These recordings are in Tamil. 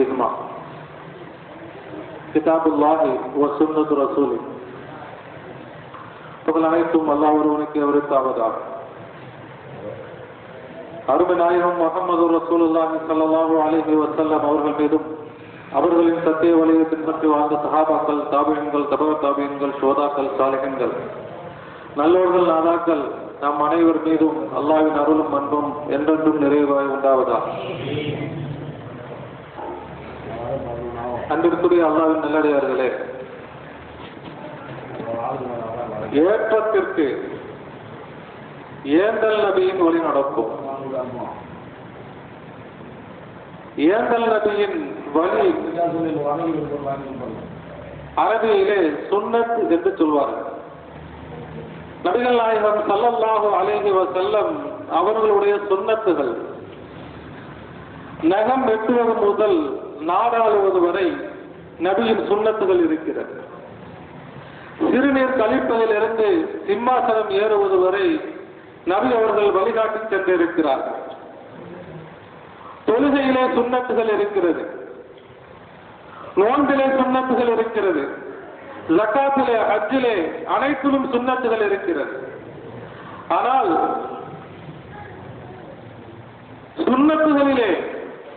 فيهما كتاب الله وسنة رسوله புகழ் அனைத்தும் அல்லாஹ் ஒருவனுக்கு உரித்தாவதாக. அருமை நாயகம் முஹம்மது ரசூலுல்லாஹி ஸல்லல்லாஹு அலைஹி வஸல்லம் அவர்கள் மீதும் அவர்களின் சத்திய வழியை பின்பற்றி வாழ்ந்த சஹாபாக்கள், தாபியீன்கள், தபஅ தாபியீன்கள், ஷுஹதாக்கள், சாலிஹீன்கள், நல்லோர்கள், நாதாக்கள் நம் அனைவர் மீதும் அல்லாஹ்வின் அருளும் அன்பும் என்றென்றும் நிறைவாய் உண்டாவதாக. அன்பிற்குரிய அல்லாஹ்வின் நல்லடியார்களே, ஏற்றத்திற்கு ஏந்தல் நபியின் வழி நடக்கும். ஏந்தல் நபியின் வழி அரபியிலே சுன்னத் என்று சொல்வார்கள். நபிகள் நாயகம் ஸல்லல்லாஹு அலைஹி வஸல்லம் அவர்களுடைய சுன்னத்துகள் நகம் வெட்டுவது முதல் நாடாளுவது வரை நபியின் சுன்னத்துகள் இருக்கிறது. சிறுநீர் கழிப்பதிலிருந்து சிம்மாசனம் ஏறுவது வரை நபி அவர்கள் வழிகாட்டி சென்றிருக்கிறார்கள். தொழுகையிலே சுன்னத்துகள் இருக்கிறது, நோன்பிலே சுன்னத்துகள் இருக்கிறது, ஜகாத்திலே, ஹஜ்ஜிலே அனைத்திலும் சுன்னத்துகள் இருக்கிறது. ஆனால் சுன்னத்துகளிலே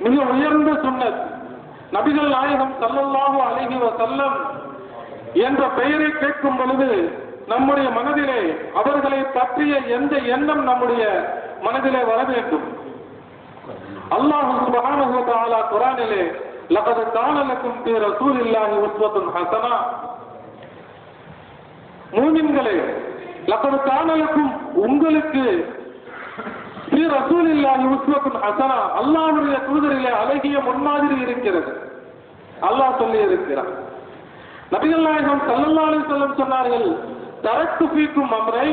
மிக உயர்ந்த சுன்னத் நபிகள் நாயகம் ஸல்லல்லாஹு அலைஹி வஸல்லம் என்ற பெயரை கேட்கும் பொழுது நம்முடைய மனதிலே அவர்களை பற்றிய எந்த எண்ணம் நம்முடைய மனதிலே வர வேண்டும். அல்லாஹ் சுப்ஹானஹு வ தஆலா குர்ஆனிலே லகத் கான லக்கும் ஃபீ ரசூலில்லாஹி உஸ்வத்துன் ஹஸனா, மூமின்களே, லகத் கான லக்கும் உங்களுக்கு ஃபீ ரசூலில்லாஹி உஸ்வத்துன் ஹஸனா, அல்லாஹ்வுடைய தூதரிலே அழகிய முன்மாதிரி இருக்கிறது அல்லாஹ் சொல்லி இருக்கிறார். நபிகள் நாயகம் ஸல்லல்லாஹு அலைஹி வஸல்லம் சொன்னார்கள், தரக்கு ஃபீக்கும் அம்ரை,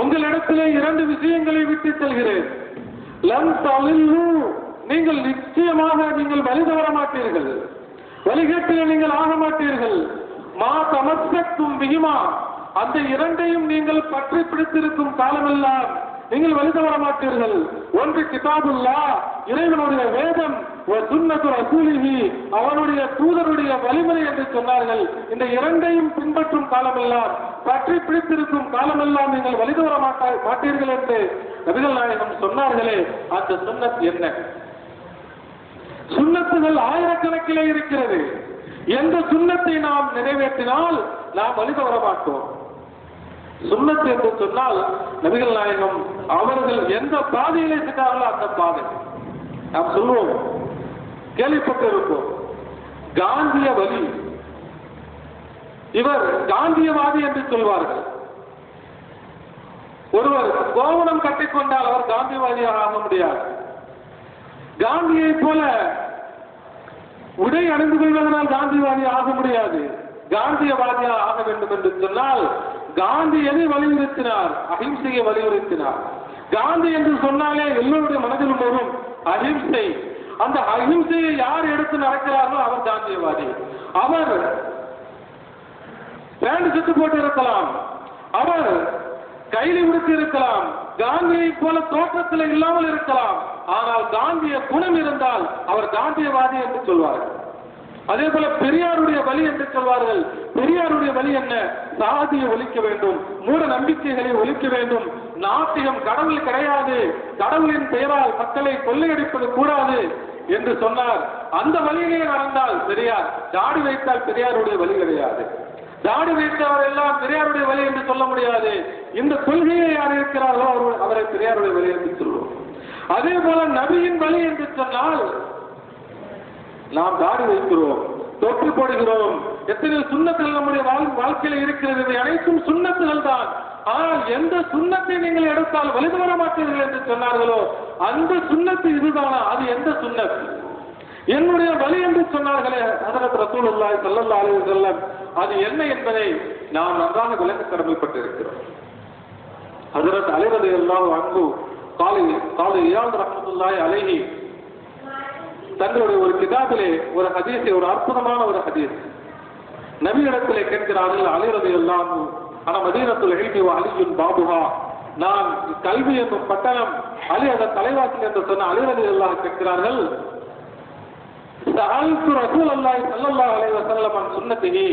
உங்களிடத்திலே இரண்டு விஷயங்களை விட்டு செல்கிறேன். லன் தலில்லு, நீங்கள் நிச்சயமாக நீங்கள் வழி தவற மாட்டீர்கள், வழிகேட்டிலே நீங்கள் ஆக மாட்டீர்கள். மா தமஸ்ஸக்தும் பிஹிமா, அந்த இரண்டையும் நீங்கள் பற்றி பிடித்திருக்கும் காலமெல்லாம் நீங்கள் வழி தவற மாட்டீர்கள். ஒன்று கிதாபுல்லாஹ், இறைவனுடைய வேதம், சுன்னத்து ரசூலிஹி, அவனுடைய தூதருடைய வழிமுறை என்று சொன்னார்கள். இந்த இரண்டையும் பின்பற்றும் காலமெல்லாம், பற்றி பிடித்திருக்கும் காலமெல்லாம் நீங்கள் வழி தவற மாட்டீர்கள் என்று நபிகள் நாயகம் சொன்னார்களே, அந்த சுன்னத் என்ன? சுன்னத்துகள் ஆயிரக்கணக்கிலே இருக்கிறது. எந்த சுன்னத்தை நாம் நிறைவேற்றினால் நாம் வழி தவற மாட்டோம். சுன்னத் என்று சொன்னால் நபிகள் நாயகம் அவர்கள் எந்த பாதையிலே சென்றார்களோ அந்த பாதை. நாம் சொல்லுவோம், கேள்விப்பட்டிருப்போம், காந்திய வழி, இவர் காந்தியவாதி என்று சொல்வார்கள். ஒருவர் கோவணம் கட்டிக்கொண்டால் அவர் காந்தியவாதியாக ஆக முடியாது. காந்தியை போல உடை அணிந்து கொள்வதனால் காந்தியவாதி ஆக முடியாது. காந்தியவாதியாக ஆக வேண்டும் என்று சொன்னால் காந்தி எதை வலியுறுத்தினார்? அஹிம்சையை வலியுறுத்தினார். காந்தி என்று சொன்னாலே எல்லோருடைய மனதிலும் வரும் அஹிம்சை. அந்த அஹிம்சையை யார் எடுத்து நடக்கிறார்களோ அவர் காந்தியவாதி. அவர் பேண்ட் சுட்டு போட்டு இருக்கலாம், அவர் கைலி உடுத்தி இருக்கலாம், காந்தியை போல தோற்றத்தில் இல்லாமல் இருக்கலாம், ஆனால் காந்திய குணம் இருந்தால் அவர் காந்தியவாதி என்று சொல்வார்கள். அதே போல பெரியாருடைய வழி என்று சொல்வார்கள். பெரியாருடைய வழி என்ன? சாதியை ஒழிக்க வேண்டும், மூட நம்பிக்கைகளை ஒழிக்க வேண்டும், நாத்திகம் கடவுள் கிடையாது, கடவுளின் பெயரால் மக்களை கொள்ளையடிப்பது கூடாது என்று சொன்னார். அந்த வழியிலே நடந்தால் பெரியார். தாடி வைத்தால் பெரியாருடைய வழி கிடையாது. தாடி வைத்தவர் எல்லாம் பெரியாருடைய வழி என்று சொல்ல முடியாது. இந்த கொள்கையை யார் இருக்கிறார்களோ அவரை பெரியாருடைய வழி என்று சொல்வோம். அதே போல நபியின் வழி என்று சொன்னால் நாம் தாடி வைக்கிறோம், தொற்று போடுகிறோம், எத்தனை சுன்னத்துகள் நம்முடைய வாழ்க்கையில் இருக்கிறது. இவை அனைத்தும் சுன்னத்துகள் தான். ஆனால் எந்த சுன்னத்தை நீங்கள் எடுத்தால் வழி தவற மாட்டீர்கள் என்று சொன்னார்களோ அந்த சுன்னத்து இதுதானா? அது எந்த சுன்னத்? என்னுடைய வழி என்று சொன்னார்களே ஹஜ்ரத் ரசூலுல்லாஹி ஸல்லல்லாஹு அலைஹி வஸல்லம், அது என்ன என்பதை நாம் நன்றாக விளக்க கடமைப்பட்டிருக்கிறோம். ஹஜ்ரத் அலி ரலியல்லாஹு அன்ஹு காலி இயாத் ரஹ்மத்துல்லாஹி அலைஹி தங்களுடைய ஒரு கிதாபிலே ஒரு ஹதீஸை, ஒரு அற்புதமான ஒரு ஹதீஸ் நபியிடத்திலே கேட்கிறார்கள். அலி ரலியல்லாஹு அன்ஹு, ஆனா மதீனத்துல் இல்மி வ அலியுன் பாபுஹா, நான் கல்வி என்னும் பட்டணம், அலி அதன் தலைவாசல் என்று சொன்ன அலி ரலியல்லாஹு கேட்கிறார்கள், சஅல்து ரசூலல்லாஹி ஸல்லல்லாஹு அலைஹி வஸல்லம் அன் சுன்னத்திஹி,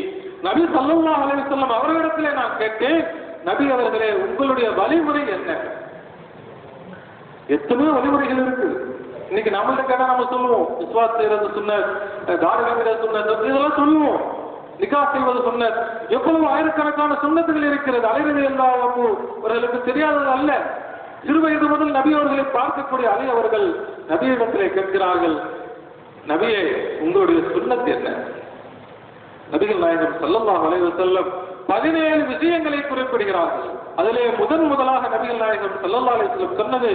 நபி ஸல்லல்லாஹு அலைஹி வஸல்லம் அவர்களிடத்திலே நான் கேட்டேன், நபி அவர்களே உங்களுடைய வழிமுறை என்ன? எத்தனையோ வழிமுறைகள் இருக்கு. இன்னைக்கு நம்மள்ட்ட கேட்டா நம்ம சொல்லுவோம், விஸ்வாஸ் செய்யறது சுன்னத், தாரிகங்கிறது சுன்னத், இதெல்லாம் சொல்லுவோம். நிக்கா செய்வது சுன்னத், எவ்வளவு ஆயிரக்கணக்கான சுன்னத்துகள் இருக்கிறது. அலைரதி அவர்களுக்கு தெரியாதது அல்ல. சிறு வயது முதல் நபி அவர்களை பார்க்கக்கூடிய அலி அவர்கள் நபியிடத்திலே கேட்கிறார்கள், நபியே உங்களுடைய சுன்னத் என்ன? நபிகள் நாயகம் ஸல்லல்லாஹு அலைஹி வஸல்லம் 17 விஷயங்களை குறிப்பிடுகிறார்கள். அதிலே முதலாக நபிகள் நாயகம் ஸல்லல்லாஹு அலைஹி வஸல்லம் சொன்னது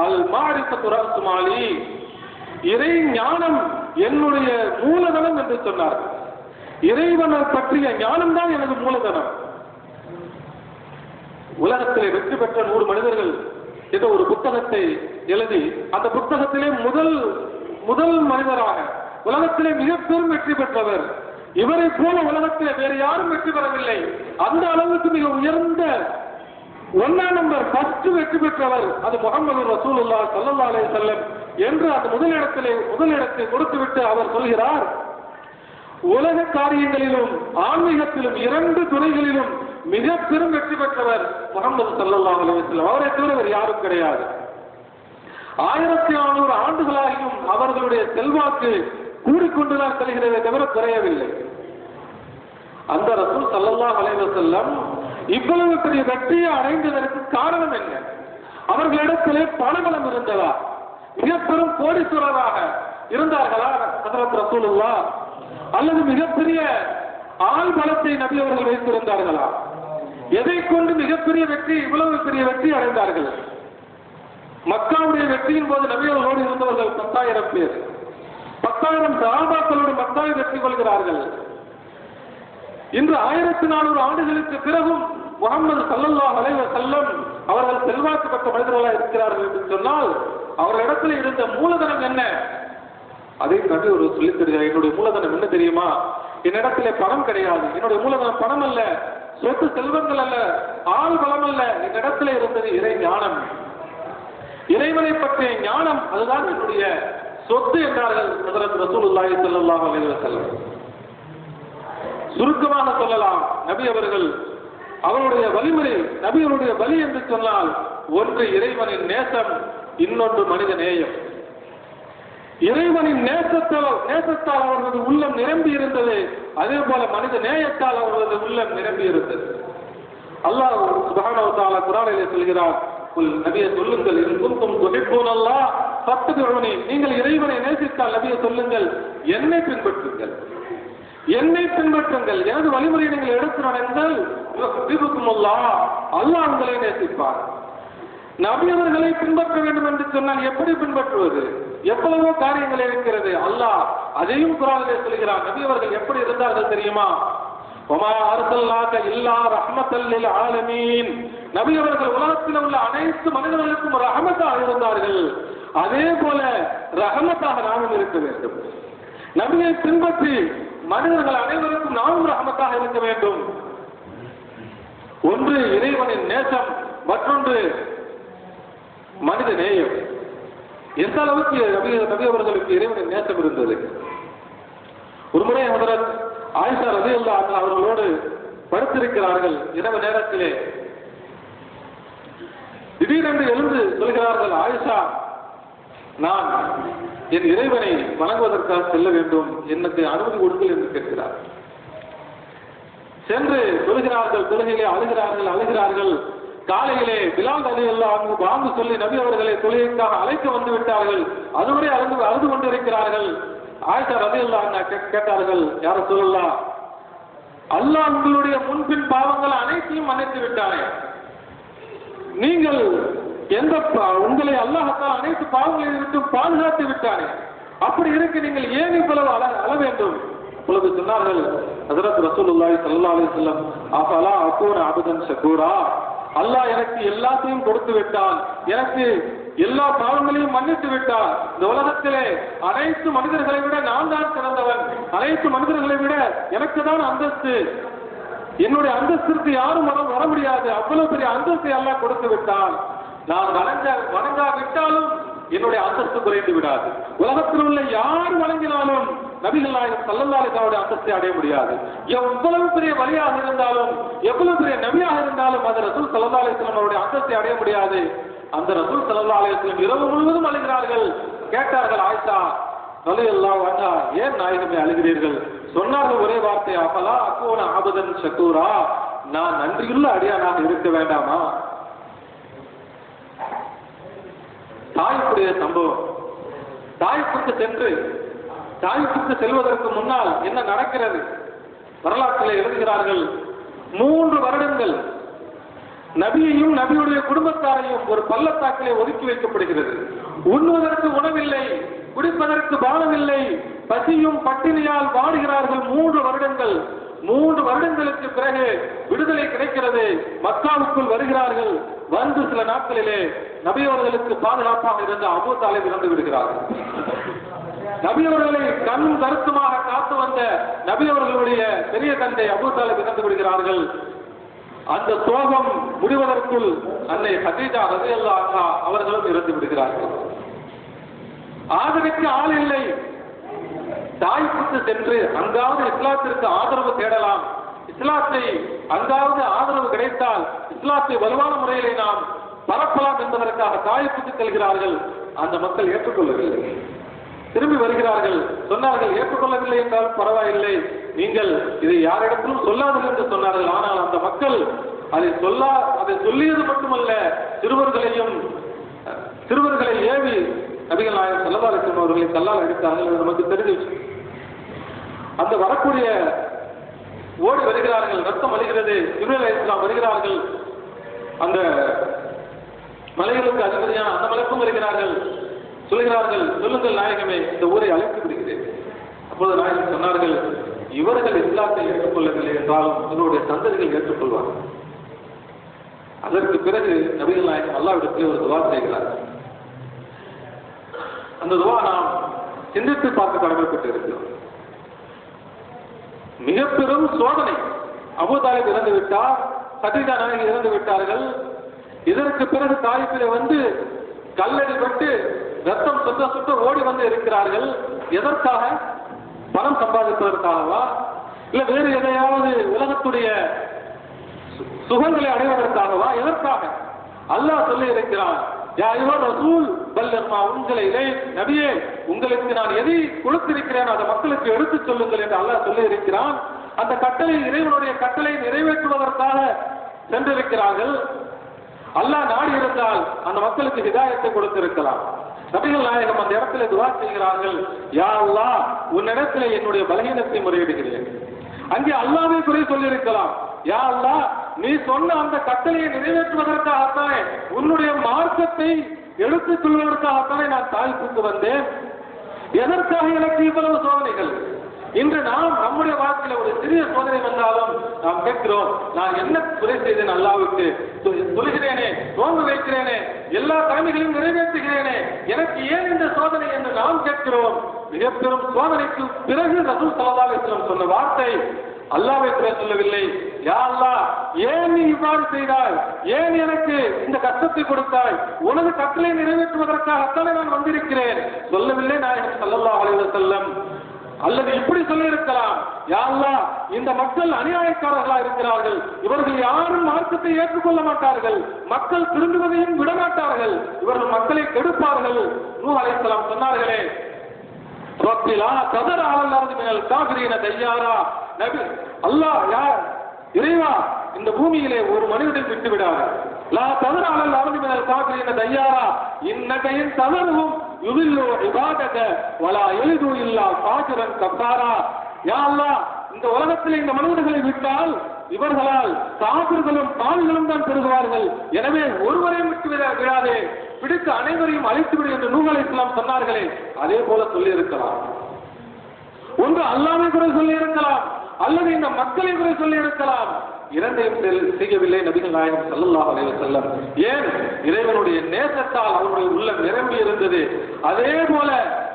அல் மாரிஃபத்து ரஅஸு மாலி, இறை ஞானம் என்னுடைய மூலதனம் என்று சொன்னார்கள். இறைவனை பற்றிய ஞானம் தான் எனது மூலதனம். உலகத்திலே வெற்றி பெற்ற 100 மனிதர்கள் என்ற ஒரு புத்தகத்தை எழுதி, அந்த புத்தகத்திலே முதல் மனிதராக உலகத்திலே மிக பெரும் வெற்றி பெற்றவர், இவரை போல உலகத்திலே வேறு யாரும் வெற்றி பெறவில்லை, அந்த அளவுக்கு மிக உயர்ந்த 1 நம்பர் ஃபர்ஸ்ட் வெற்றி பெற்றவர் அது முஹம்மது ரசூலுல்லாஹி ஸல்லல்லாஹு அலைஹி வஸல்லம் என்று அந்த முதலிடத்தை கொடுத்துவிட்டு அவர் சொல்கிறார், உலக காரியங்களிலும் ஆன்மீகத்திலும் 2 துறைகளிலும் மிக பெரும் வெற்றி பெற்றவர் முஹம்மது ஸல்லல்லாஹு அலைஹி வஸல்லம், அவரை தவிர வேறு யாரும் கிடையாது. 1400 ஆண்டுகளாகியும் அவர்களுடைய செல்வாக்கு கூடிக்கொண்டுதான் செல்கிறதே தவிர குறையவில்லை. அந்த ரசூல் ஸல்லல்லாஹு அலைஹி வஸல்லம் இவ்வளவு பெரிய வெற்றியை அடைந்ததற்கு காரணம் என்ன? அவர்களிடத்திலே பணபலம் இருந்ததா? மிக பெரும் கோடீஸ்வரராக இருந்தார்களா ஹஜ்ரத் ரசூலுல்லாஹ்? அல்லது மிகப்பெரிய ஆள் பலத்தை நபி அவர்கள் வைத்திருந்தார்களா? எதை கொண்டு மிகப்பெரிய வெற்றி, இவ்வளவு பெரிய வெற்றி அடைந்தார்கள்? மக்காவுடைய வெற்றியின் போது நபி அவர்களோடு இருந்தவர்கள் 10,000 பேர், 10,000 சஹாபாக்களோடு மக்காவை வெற்றி கொள்கிறார்கள். இன்று 1400 ஆண்டுகளுக்கு பிறகும் முஹம்மது ஸல்லல்லாஹு அலைஹி வஸல்லம் அவர்கள் செல்வாக்கு பெற்ற மனிதர்களாக இருக்கிறார்கள் என்று சொன்னால் அவர்களிடத்தில் இருந்த மூலதனம் என்ன? அதை நபி ஒரு சொல்லித் தருகிறார், என்னுடைய மூலதனம் என்ன தெரியுமா? என்னிடத்திலே பணம் கிடையாது, என்னுடைய மூலதனம் பணம் அல்ல, சொத்து செல்வங்கள் அல்ல, ஆள் பலம் அல்ல, என்னிடத்திலே இருந்தது இறை ஞானம், இறைவனை பற்றிய ஞானம், அதுதான் என்னுடைய சொத்து என்றார்கள் ஹஜ்ரத் ரசூலுல்லாஹி ஸல்லல்லாஹு அலைஹி வஸல்லம். சுருக்கமாக சொல்லலாம், நபி அவர்கள் அவருடைய வழிமுறை, நபிகளுடைய வழி என்று சொன்னால் ஒன்று இறைவனின் நேசம், இன்னொன்று மனித நேயம். இறைவனின் நேசத்தால் அவர்களது உள்ளம் நிரம்பி இருந்தது, அதே போல மனித நேயத்தால் அவர்களது உள்ளம் நிரம்பி இருந்தது. அல்லாஹ் சுப்ஹானஹு வ தஆலா குர்ஆனிலே சொல்கிறார், நபியே சொல்லுங்கள், இன் குன்தும் துஹிப்பூனல்லாஹ் ஃபத்தபிஊனி, நீங்கள் இறைவனை நேசித்தால் நபியே சொல்லுங்கள், என்னை பின்பற்றுங்கள், என்னை பின்பற்றுங்கள், எனது வழிமுறையை நீங்கள் எடுத்து நடந்தால் அல்லாஹ் உங்களை நேசிப்பார். நபி அவர்களை பின்பற்ற வேண்டும் என்று சொன்னால் எப்படி பின்பற்றுவது? எவ்வளவோ காரியங்கள் இருக்கிறது. அல்லாஹ் அதையும் குர்ஆனிலே சொல்கிறார். நபி அவர்கள் எப்படி இருந்தார்கள் தெரியுமா? வமா அர்ஸல்னாக இல்லா ரஹ்மத்தல் லில் ஆலமீன், நபி அவர்கள் உலகத்தில் உள்ள அனைத்து மனிதர்களுக்கும் ரஹமத்தாக இருந்தார்கள். அதே போல ரஹமத்தாக நாமும் இருக்க வேண்டும். நபியை பின்பற்றி மனிதர்கள் அனைவருக்கும் நாமும் ரஹமத்தாக இருக்க வேண்டும். ஒன்று இறைவனின் நேசம், மற்றொன்று மனித நேயம். எந்த அளவுக்கு நபி அவர்களுக்கு இறைவனின் நேசம் இருந்தது? ஒரு முறை ஹஜ்ரத் ஆயிஷா ரலியல்லாஹு அன்ஹா அவர்களோடு படுத்திருக்கிறார்கள். இரவு நேரத்திலே திடீரென்று எழுந்து சொல்கிறார்கள், ஆயிஷா, நான் என் இறைவனை வணங்குவதற்காக செல்ல வேண்டும், எனக்கு அனுமதி கொடுங்கள் என்று கேட்கிறார். சென்று சொல்கிறார்கள், தொழுகையிலே அழுகிறார்கள். காலையிலே பிலால் ரலியல்லாஹு அன்ஹு பாங்கு சொல்லி நபி அவர்களை தொழுகைக்காக அழைக்க வந்து விட்டார்கள். அதுவரை அழுது கொண்டிருக்கிறார்கள். ஆயிஷா ரலியல்லாஹு அன்ஹா கேட்டார்கள், யா ரசூலல்லாஹ், அல்லாஹ் உங்களுடைய முன்பின் பாவங்கள் அனைத்தையும் மன்னித்து விட்டானே, நீங்கள் உங்களை அல்லாஹ்தால் அனைத்து பாவங்களை விட்டு பாதுகாத்து விட்டானே, அப்படி இருக்க நீங்கள் ஏன் இவ்வளவு அழ வேண்டும்? அப்பொழுது சொன்னார்கள் ஹஜ்ரத் ரசூலுல்லாஹி ஸல்லல்லாஹு அலைஹி வஸல்லம், அஃபலா அகூன அப்தன் ஷகூரா, அல்லாஹ் எனக்கு எல்லாத்தையும் கொடுத்து விட்டான், எனக்கு எல்லா பாவங்களையும் மன்னித்து விட்டான். இந்த உலகத்திலே அனைத்து மனிதர்களை விட நான் தான் சிறந்தவன், அனைத்து மனிதர்களை விட எனக்கு தான் அந்தஸ்து, என்னுடைய அந்தஸ்திற்கு யாரும் வர முடியாது, அவ்வளவு பெரிய அந்தஸ்தை அல்லாஹ் கொடுத்து விட்டான். நான் வணங்காவிட்டாலும் என்னுடைய அந்தஸ்து குறைந்து விடாது. உலகத்தில் உள்ள யார் வணங்கினாலும் நபிகள் நாயகம் ஸல்லல்லாஹு அலைஹி வஸல்லம் அந்தஸ்தை அடைய முடியாது. எவ்வளவு பெரிய வலியாக இருந்தாலும், எவ்வளவு பெரிய நபியாக இருந்தாலும் அந்த ரசூல் ஸல்லல்லாஹு அலைஹி வஸல்லம் அவருடைய அந்தஸ்தை அடைய முடியாது. அந்த ரசூல் ஸல்லல்லாஹு அலைஹி வஸல்லம் இரவு முழுவதும் அழுகிறார்கள். கேட்டார்கள் ஆயிஷா ரலியல்லாஹு அன்ஹா, ஏன் நாயகமே அழுகிறீர்கள்? சொன்னார்கள் ஒரே வார்த்தை, அஃபலா அகூன அபதன் ஷக்கூரா, நான் நன்றியுள்ள அடியானாக இருக்க வேண்டாமா? தாய்ப்புடைய சம்பவம். தாய்ப்புக்கு செல்வதற்கு முன்னால் என்ன நடக்கிறது வரலாற்றில் எழுதுகிறார்கள். 3 வருடங்கள் நபியையும் நபியுடைய குடும்பத்தாரையும் ஒரு பள்ளத்தாக்கிலே ஒதுக்கி வைக்கப்படுகிறது. உண்ணுவதற்கு உணவில்லை, குடிப்பதற்கு பானமில்லை, பசியும் பட்டினியால் வாடுகிறார்கள் 3 வருடங்கள். 3 வருடங்களுக்கு பிறகு விடுதலை கிடைக்கிறது. மக்காவுக்குள் வருகிறார்கள். வந்து சில நாட்களிலே நபி அவர்களுக்கு பாதுகாப்பாக இருந்த அபூ தாலிப் இறந்து விடுகிறார்கள். நபி அவர்களை கண்ணும் கருத்துமாக காத்து வந்த நபி அவர்களுடைய பெரிய தந்தை அபூ தாலிப் இறந்து விடுகிறார்கள். அந்த சோகம் முடிவதற்குள் அன்னை ஹதீஜா ரலியல்லாஹு அன்ஹா அவர்களும் இறந்து விடுகிறார்கள். ஆதரவுக்கு ஆள் இல்லை. தாய்ப்புக்கு சென்று அங்காவது இஸ்லாத்திற்கு ஆதரவு தேடலாம், இஸ்லாத்தை அங்காவது ஆதரவு கிடைத்தால் இஸ்லாத்தை வலுவான முறையிலே நாம் பரப்பலாம் என்பதற்காக தாய்ப்புக்கு செல்கிறார்கள். அந்த மக்கள் ஏற்றுக்கொள்ளவில்லை. திரும்பி வருகிறார்கள். சொன்னார்கள், ஏற்றுக்கொள்ளவில்லை என்றாலும் பரவாயில்லை, நீங்கள் இதை யாரிடத்திலும் சொல்லாதீர்கள் என்று சொன்னார்கள். ஆனால் அந்த மக்கள் அதை சொல்லியது மட்டுமல்ல, சிறுவர்களை ஏவி நபிகள் நாயகம் ஸல்லல்லாஹு அலைஹி வஸல்லம் அவர்களை கல்லால் அடித்தார்கள். அது நமக்கு தெரிஞ்சு. அந்த வரக்கூடிய ஓடி வருகிறார்கள், ரத்தம் வருகிறது. ஜிப்ரீல் அலைஹிஸ்ஸலாம் வருகிறார்கள். அந்த மலைகளுக்கு அதிபதியான அந்த மலைக்கும் வருகிறார்கள். சொல்கிறார்கள், சொல்லுங்கள் நாயகமே, இந்த ஊரை அழைத்து விடுகிறேன். அப்போது நாயகம் சொன்னார்கள், இவர்கள் இஸ்லாத்தை ஏற்றுக்கொள்ளவில்லை என்றாலும் இவருடைய சந்ததிகள் ஏற்றுக்கொள்வார்கள். அதற்கு பிறகு நபிகள் நாயகம் அல்லாஹ்விடத்தில் ஒரு துஆ செய்கிறார்கள். அந்த துஆ நாம் சிந்தித்து பார்க்க கடமைப்பட்டு இருக்கிறோம். மிக பெரும் சோதனை. அபூ தாலிப் இறந்து விட்டார், ஹதீஜா நாயகி இறந்து விட்டார்கள். இதற்கு பிறகு தாயிப்பிலே வந்து கல்லடிபட்டு ரத்தம் சுத்த ஓடி வந்து இருக்கிறார்கள். எதற்காக? பணம் சம்பாதிப்பதற்காகவா, இல்ல வேறு எதையாவது உலகத்துடைய சுகங்களை அடைவதற்காகவா? எதற்காக? அல்லாஹ் சொல்லி இருக்கிறான், யா அய்யுஹர் ரசூல் பல்லிக் மா உன்சில இலைக், நபியே உங்களுக்கு நான் எதை கொடுத்திருக்கிறேன் அதை மக்களுக்கு எடுத்துச் சொல்லுங்கள் என்று அல்லாஹ் சொல்லி இருக்கிறான். அந்த கட்டளை, இறைவனுடைய கட்டளை நிறைவேற்றுவதற்காக சென்றிருக்கிறார்கள். அல்லாஹ் நாடி இருந்தால் அந்த மக்களுக்கு ஹிதாயத்தை கொடுத்திருக்கலாம். நபிகள் நாயகம் அந்த இடத்துல துஆ செய்கிறார்கள், யா அல்லாஹ் உன்னிடத்தில் என்னுடைய பலகீனத்தை முறையிடுகிறேன். அங்கே அல்லாஹ்வை குறை சொல்லியிருக்கலாம். யா அல்லாஹ் நீ சொன்ன அந்த கட்டளையை நிறைவேற்றுவதற்காகத்தானே, உன்னுடைய மார்க்கத்தை எடுத்துச் சொல்வதற்காகத்தானே நான் தாய்ப்புக்கு வந்தேன். எதற்காக எனக்கு இவ்வளவு சோதனைகள்? இன்று நாம் நம்முடைய வாழ்க்கையில ஒரு சிறிய சோதனை வந்தாலும் நாம் கேட்கிறோம், நான் என்ன குறை செய்தேன் அல்லாஹ்வுக்கு? சொல்கிறேனே, நோன்பு வைக்கிறேனே, எல்லா கடமைகளையும் நிறைவேற்றுகிறேனே, எனக்கு ஏன் இந்த சோதனை என்று நாம் கேட்கிறோம். மிக பெரும் சோதனைக்கு பிறகு ரசூல் ஸல்லல்லாஹு அலைஹி வஸல்லம் சொன்ன வார்த்தை, அல்லாஹ்வை குறை சொல்லவில்லை. யா அல்லாஹ் ஏன் நீ இவ்வாறு செய்தாய்? ஏன் எனக்கு இந்த கஷ்டத்தை கொடுத்தாய்? உனது கட்டளை நிறைவேற்றுவதற்காகத்தானே நான் வந்திருக்கிறேன் சொல்லவில்லை நாயகம் ஸல்லல்லாஹு அலைஹி வஸல்லம். அல்லது இப்படி சொல்லி இருக்கலாம், யா அல்லாஹ் இந்த மக்கள் அநியாயக்காரர்களாக இருக்கிறார்கள், இவர்கள் யாரும் மார்க்கத்தை ஏற்றுக்கொள்ள மாட்டார்கள், மக்கள் திரும்புவதையும் விடமாட்டார்கள், இவர்கள் மக்களை கெடுப்பார்கள். நூஹ் அலைஹிஸ்ஸலாம் சொன்னார்களே, ரப்பிலா ததர் அலல் அர்தி மினல் காஃபிரீன தய்யாரா, நபி அல்லாஹ் யார் இறைவா இந்த பூமியிலே ஒரு மனிதனை விட்டு விடாது. லா ததர் அலல் அர்தி மினல் காஃபிரீன தய்யாரா இன்னக இன் ததர்ஹும் யுதில்லு இபாதக வலா யலிது இல்லா ஃபாஜிரன் கஃபாரா. யா அல்லாஹ் இந்த உலகத்தில் இந்த மனிதர்களை விட்டால் இவர்களால் காபிர்களும் பாவிகளும் தான் பெறுவார்கள். எனவே ஒருவரையும் விட்டு விடாதே, பிடித்து அனைவரையும் அழைத்து விடு என்று நூஹ் அலைஹிஸ்ஸலாம் சொன்னார்களே, அதே போல சொல்லி இருக்கலாம். ஒன்று அல்லாஹ்வை குறை சொல்லி இருக்கலாம், அல்லது இந்த மக்களை குறை சொல்லி இருக்கலாம். இரண்டையும் செய்யவில்லை நபிகள் நாயகம் ஸல்லல்லாஹு அலைஹி வஸல்லம். ஏன்? இறைவனுடைய நேசத்தால் அவருடைய உள்ளம் நிரம்பி இருந்தது. அதே போல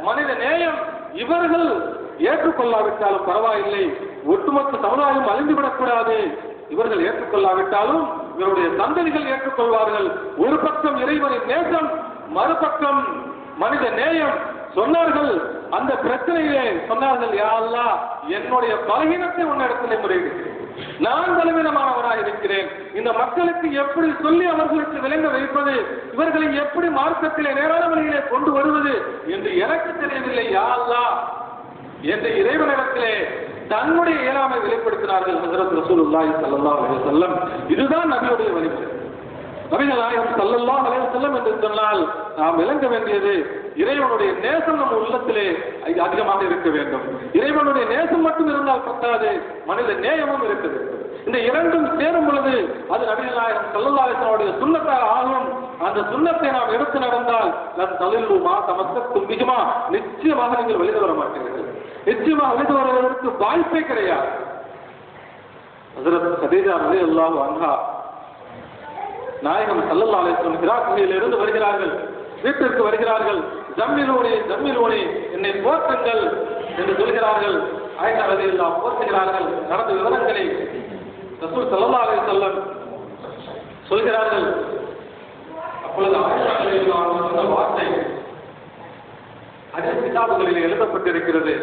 மனித நேயம். இவர்கள் ஏற்றுக்கொள்ளாவிட்டாலும் பரவாயில்லை, ஒட்டுமொத்த சமுதாயம் அழிந்துவிடக்கூடாது. இவர்கள் ஏற்றுக்கொள்ளாவிட்டாலும் இவருடைய சந்ததிகள் ஏற்றுக்கொள்வார்கள். ஒரு பக்கம் இறைவனின் நேசம், மறுபக்கம் மனித நேயம். சொன்னார்கள், அந்த பிரச்சனையிலே சொன்னார்கள், யா அல்லாஹ், என்னுடைய பலகீனத்தை உன்னிடத்திலே முறையிடுகிறேன். நான் பலவீனமானவராக இருக்கிறேன். இந்த மக்களுக்கு எப்படி சொல்லி அவர்களுக்கு விளங்க வைப்பது, இவர்களை எப்படி மார்க்கத்திலே நேரான வழியிலே கொண்டு வருவது என்று எனக்கு தெரியவில்லை யா அல்லாஹ் என்ற இறைவனிடத்திலே தன்னுடைய இயலாமை வெளிப்படுத்தினார்கள் ஹஜ்ரத் ரசூலுல்லாஹி ஸல்லல்லாஹு அலைஹி வஸல்லம். இதுதான் நபியுடைய வழிமுறை. நபிகள் நாயகம் ஸல்லல்லாஹு அலைஹி வஸல்லம் என்று சொன்னால் நாம் விளங்க வேண்டியது, இறைவனுடைய நேசம் நம்ம உள்ளத்திலே அதிகமாக இருக்க வேண்டும். இறைவனுடைய நேசம் மட்டும் இருந்தால் பத்தாது, மனித நேயமும் இருக்குது. இந்த இரண்டும் சேரும் பொழுது அது நபிகள் நாயகம் ஸல்லல்லாஹு அலைஹி வஸல்லம் சுன்னத்தாக ஆகும். அந்த சுன்னத்தை நாம் எடுத்து நடந்தால் நம் தலில்லுமா தமஸ்ஸத்தும் பிஹிமா, நிச்சயமாக நீங்கள் வெளியே வர மாட்டீர்கள். நிச்சயமாக வெளியே வருவதற்கு வாய்ப்பே கிடையாது. ஹஜ்ரத் கதீஜா ரலியல்லாஹு அன்ஹா நாயகம் ஸல்லல்லாஹு அலைஹி வஸல்லம் ஹிராக்கிலிருந்து வருகிறார்கள், வீட்டிற்கு வருகிறார்கள். ஜம்மிலூனி ஜம்மிலூனி, என்னை போற்றுங்கள் என்று சொல்கிறார்கள். ஆயிஷா ரலியல்லாஹு போற்றுகிறார்கள். நடந்த விவரங்களை ரசூல் ஸல்லல்லாஹு அலைஹி வஸல்லம் சொல்கிறார்கள். அப்பொழுது ஆயிஷா ரலியல்லாஹு சொன்ன வார்த்தை ஹதீஸ் கிதாபுகளில் எழுதப்பட்டிருக்கிறது.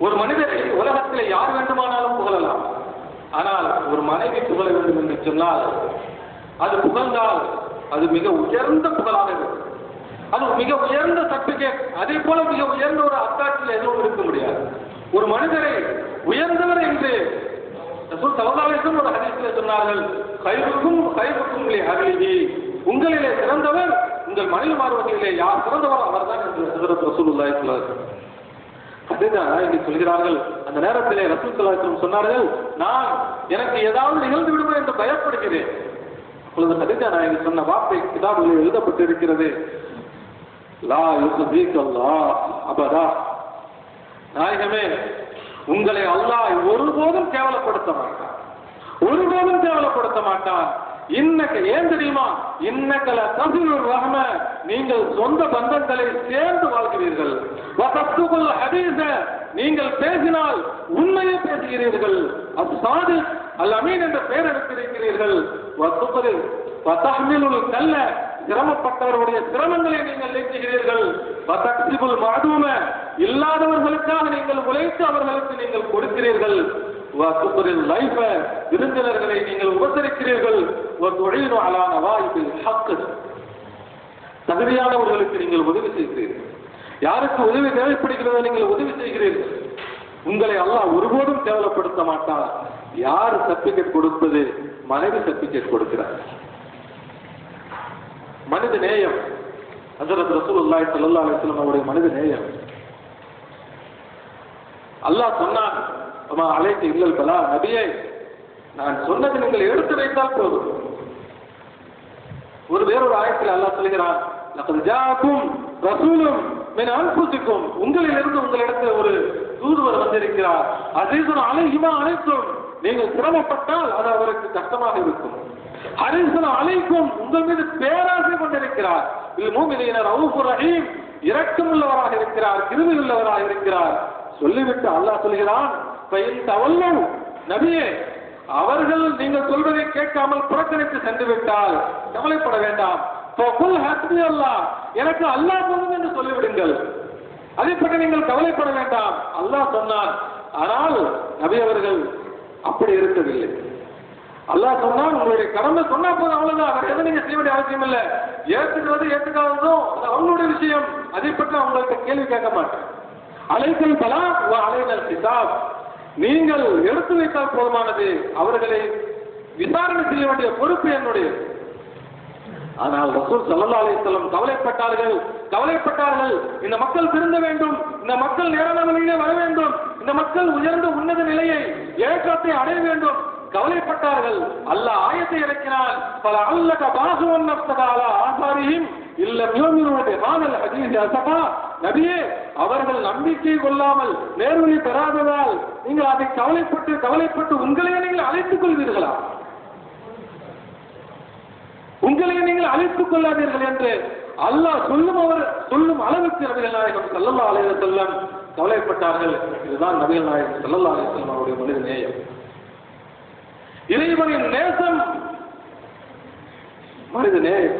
ஒரு மனிதரை உலகத்தில் யார் வேண்டுமானாலும் புகழலாம், ஆனால் ஒரு மனைவி புகழ வேண்டும் என்று சொன்னால் அது புகழ்ந்தால் அது மிக உயர்ந்த புகழாக இருக்கும். அது மிக உயர்ந்த சர்டிபிகேட். அதே போல மிக உயர்ந்த ஒரு அத்தாட்சியில் எதுவும் இருக்க முடியாது. ஒரு மனிதரை உயர்ந்தவர் என்று ரசூல் ஸல்லல்லாஹு அலைஹி வஸல்லம் ஒரு ஹதீஸில் சொன்னார்கள், கைருக்கும் கைருக்கும் லி அஹ்லிஹி, உங்களிலே சிறந்தவர் உங்கள் மனைவிமார்களிலே யார் சிறந்தவர் அவர்தான் என்று ஹஜ்ரத் ரசூலுல்லாஹி ஸல்லல்லாஹு அலைஹி வஸல்லம் என்று சொல்கிறார்கள். அந்த நேரத்திலே ரசூல் ஸல்லல்லாஹு அலைஹி வஸல்லம் சொன்னார்கள், நான் எனக்கு ஏதாவது நிகழ்ந்து விடுமோ என்று பயப்படுகிறேன். அப்பொழுது கதீஜா நாயகி சொன்ன வார்த்தை கிதாபில் எழுதப்பட்டிருக்கிறது, லா யுஸீக அல்லாஹ் அபதா, நாயகமே, உங்களை அல்லாஹ் ஒருபோதும் கேவலப்படுத்த மாட்டான், ஒருபோதும் கேவலப்படுத்த மாட்டான். இன்னக்க, ஏன் தெரியுமா, இன்னக்கல தஸிலுர் ரஹ்ம, நீங்கள் சொந்த பந்தங்களை சேர்ந்து வாழ்கிறீர்கள். வதஸ்துகுல் ஹதீஸ, நீங்கள் பேசினால் உண்மையை பேசுகிறீர்கள். அஸ்ஸாதிக் அல் அமீன் என்ற பெயர் எடுத்திருக்கிறீர்கள். வதுக்ரி வதஹ்மிலுல் கல்ல, சிரமப்பட்டவர்களுடைய சிரமங்களை நீங்கள் நீக்குகிறீர்கள். வதக்ஸிபுல் மஅதூம, இல்லாதவர்களுக்காக நீங்கள் உழைத்து அவர்களுக்கு நீங்கள் கொடுக்கிறீர்கள். வதுக்ரில் லைஃப, விருந்தினர்களை நீங்கள் உபசரிக்கிறீர்கள். வதுஈனு அலா நவாயிபில் ஹக், தகுதியானவர்களுக்கு நீங்கள் உதவி செய்கிறீர்கள். யாருக்கு உதவி தேவைப்படுகிறதோ நீங்கள் உதவி செய்கிறீர்கள். உங்களை அல்லாஹ் ஒருபோதும் கேவலப்படுத்த மாட்டார். யார் சர்டிபிகேட் கொடுப்பது? மனைவி சர்டிபிகேட் கொடுக்கிறார். மனித நேயம், ஹஜ்ரத் ரசூலுல்லாஹி ஸல்லல்லாஹு அலைஹி வஸல்லம் அவருடைய மனித நேயம். அல்லாஹ் சொன்னான், அம்மா அலைக்கு இல்லல் பலா, நபியே, நான் சொன்னதை நீங்கள் எடுத்து வைத்தால் போதும். ஒரு வேறொரு ஆயத்தில் அல்லாஹ் சொல்கிறான், லகத் ஜாஅக்கும் ரசூலும் மின் அன்ஃபுசிக்கும், உங்களிலிருந்து உங்களிடத்தில் ஒரு தூதுவர் வந்திருக்கிறார். அஸீஸுன் அலைஹி மா அனைத்தும், நீங்கள் சிரமப்பட்டால் அது அவருக்கு கஷ்டமாக இருக்கும். ஹரீஸுன் அலைக்கும், உங்கள் மீது பேராசை கொண்டிருக்கிறார். பில் முஃமினீன ரഊஃபுர் ரஹீம், இரக்கமுள்ளவராக இருக்கிறார், கிருபை உள்ளவராக இருக்கிறார். சொல்லிவிட்டு அல்லாஹ் சொல்கிறான், ஃபைன் தவல்லு, நபியே, அவர்கள் நீங்கள் சொல்வதை கேட்காமல் புறக்கணித்து சென்று விட்டால் கவலைப்பட வேண்டாம். ஃபகுல் ஹஸ்பி அல்லாஹ், எனக்கு அல்லாஹ் போதும் என்று சொல்லிவிடுங்கள். அதை பற்றி நீங்கள் கவலைப்பட வேண்டாம். அல்லாஹ் சொன்னான். ஆனால் நபி அவர்கள் அப்படி இருக்கவில்லை. அல்லாஹ் சொன்னால் உங்களுடைய கடமை சொன்னா போதும், அவ்வளவுதான். வேற எதுவும் நீங்க செய்ய வேண்டிய அவசியம் இல்லை. ஏற்றுக்கிறது ஏற்றுக்காததோ அது அவங்களுடைய விஷயம். அதை பற்றி அவங்கள்ட்ட கேள்வி கேட்க மாட்டேன். அலைக்கல் பலா அலைனல் கிதாப், நீங்கள் எடுத்து வைத்தால் போதுமானது, அவர்களை விசாரணை செய்ய வேண்டிய பொறுப்பு என்னுடைய. ஆனால் ரசூல் ஸல்லல்லாஹு அலைஹி வஸல்லம் கவலைப்பட்டார்கள். இந்த மக்கள் திருந்த வேண்டும், இந்த மக்கள் நேரான வழியிலே வர வேண்டும், இந்த மக்கள் உயர்ந்த உன்னத நிலையை ஏற்றத்தை அடைய வேண்டும். கவலைப்பட்டார்கள். அல்லாஹ் ஆயத்தை இறக்கினான், பல அல்லக பாசுவன் நஃப்ஸகாலா ஆசாரிஹிம் இல்லம் யுமினு பிஹாதல் ஹதீஸ் அஸஃபா, நபியே, அவர்கள் நம்பிக்கை கொள்ளாமல் நேர்வழி பெறாததால் நீங்கள் அதை கவலைப்பட்டு உங்களையே நீங்கள் அழைத்துக் கொள்வீர்களா? உங்களை நீங்கள் அழைத்துக் கொள்ளாதீர்கள் என்று அல்லாஹ் சொல்லும் அளவுக்கு நபிகள் நாயகம் ஸல்லல்லாஹு அலைஹி வஸல்லம் கவலைப்பட்டார்கள். இதுதான் நபிகள் நாயகம் ஸல்லல்லாஹு அலைஹி வஸல்லம் அவருடைய மனித நேயம், இறைவனின் நேசம், மனித நேயம்.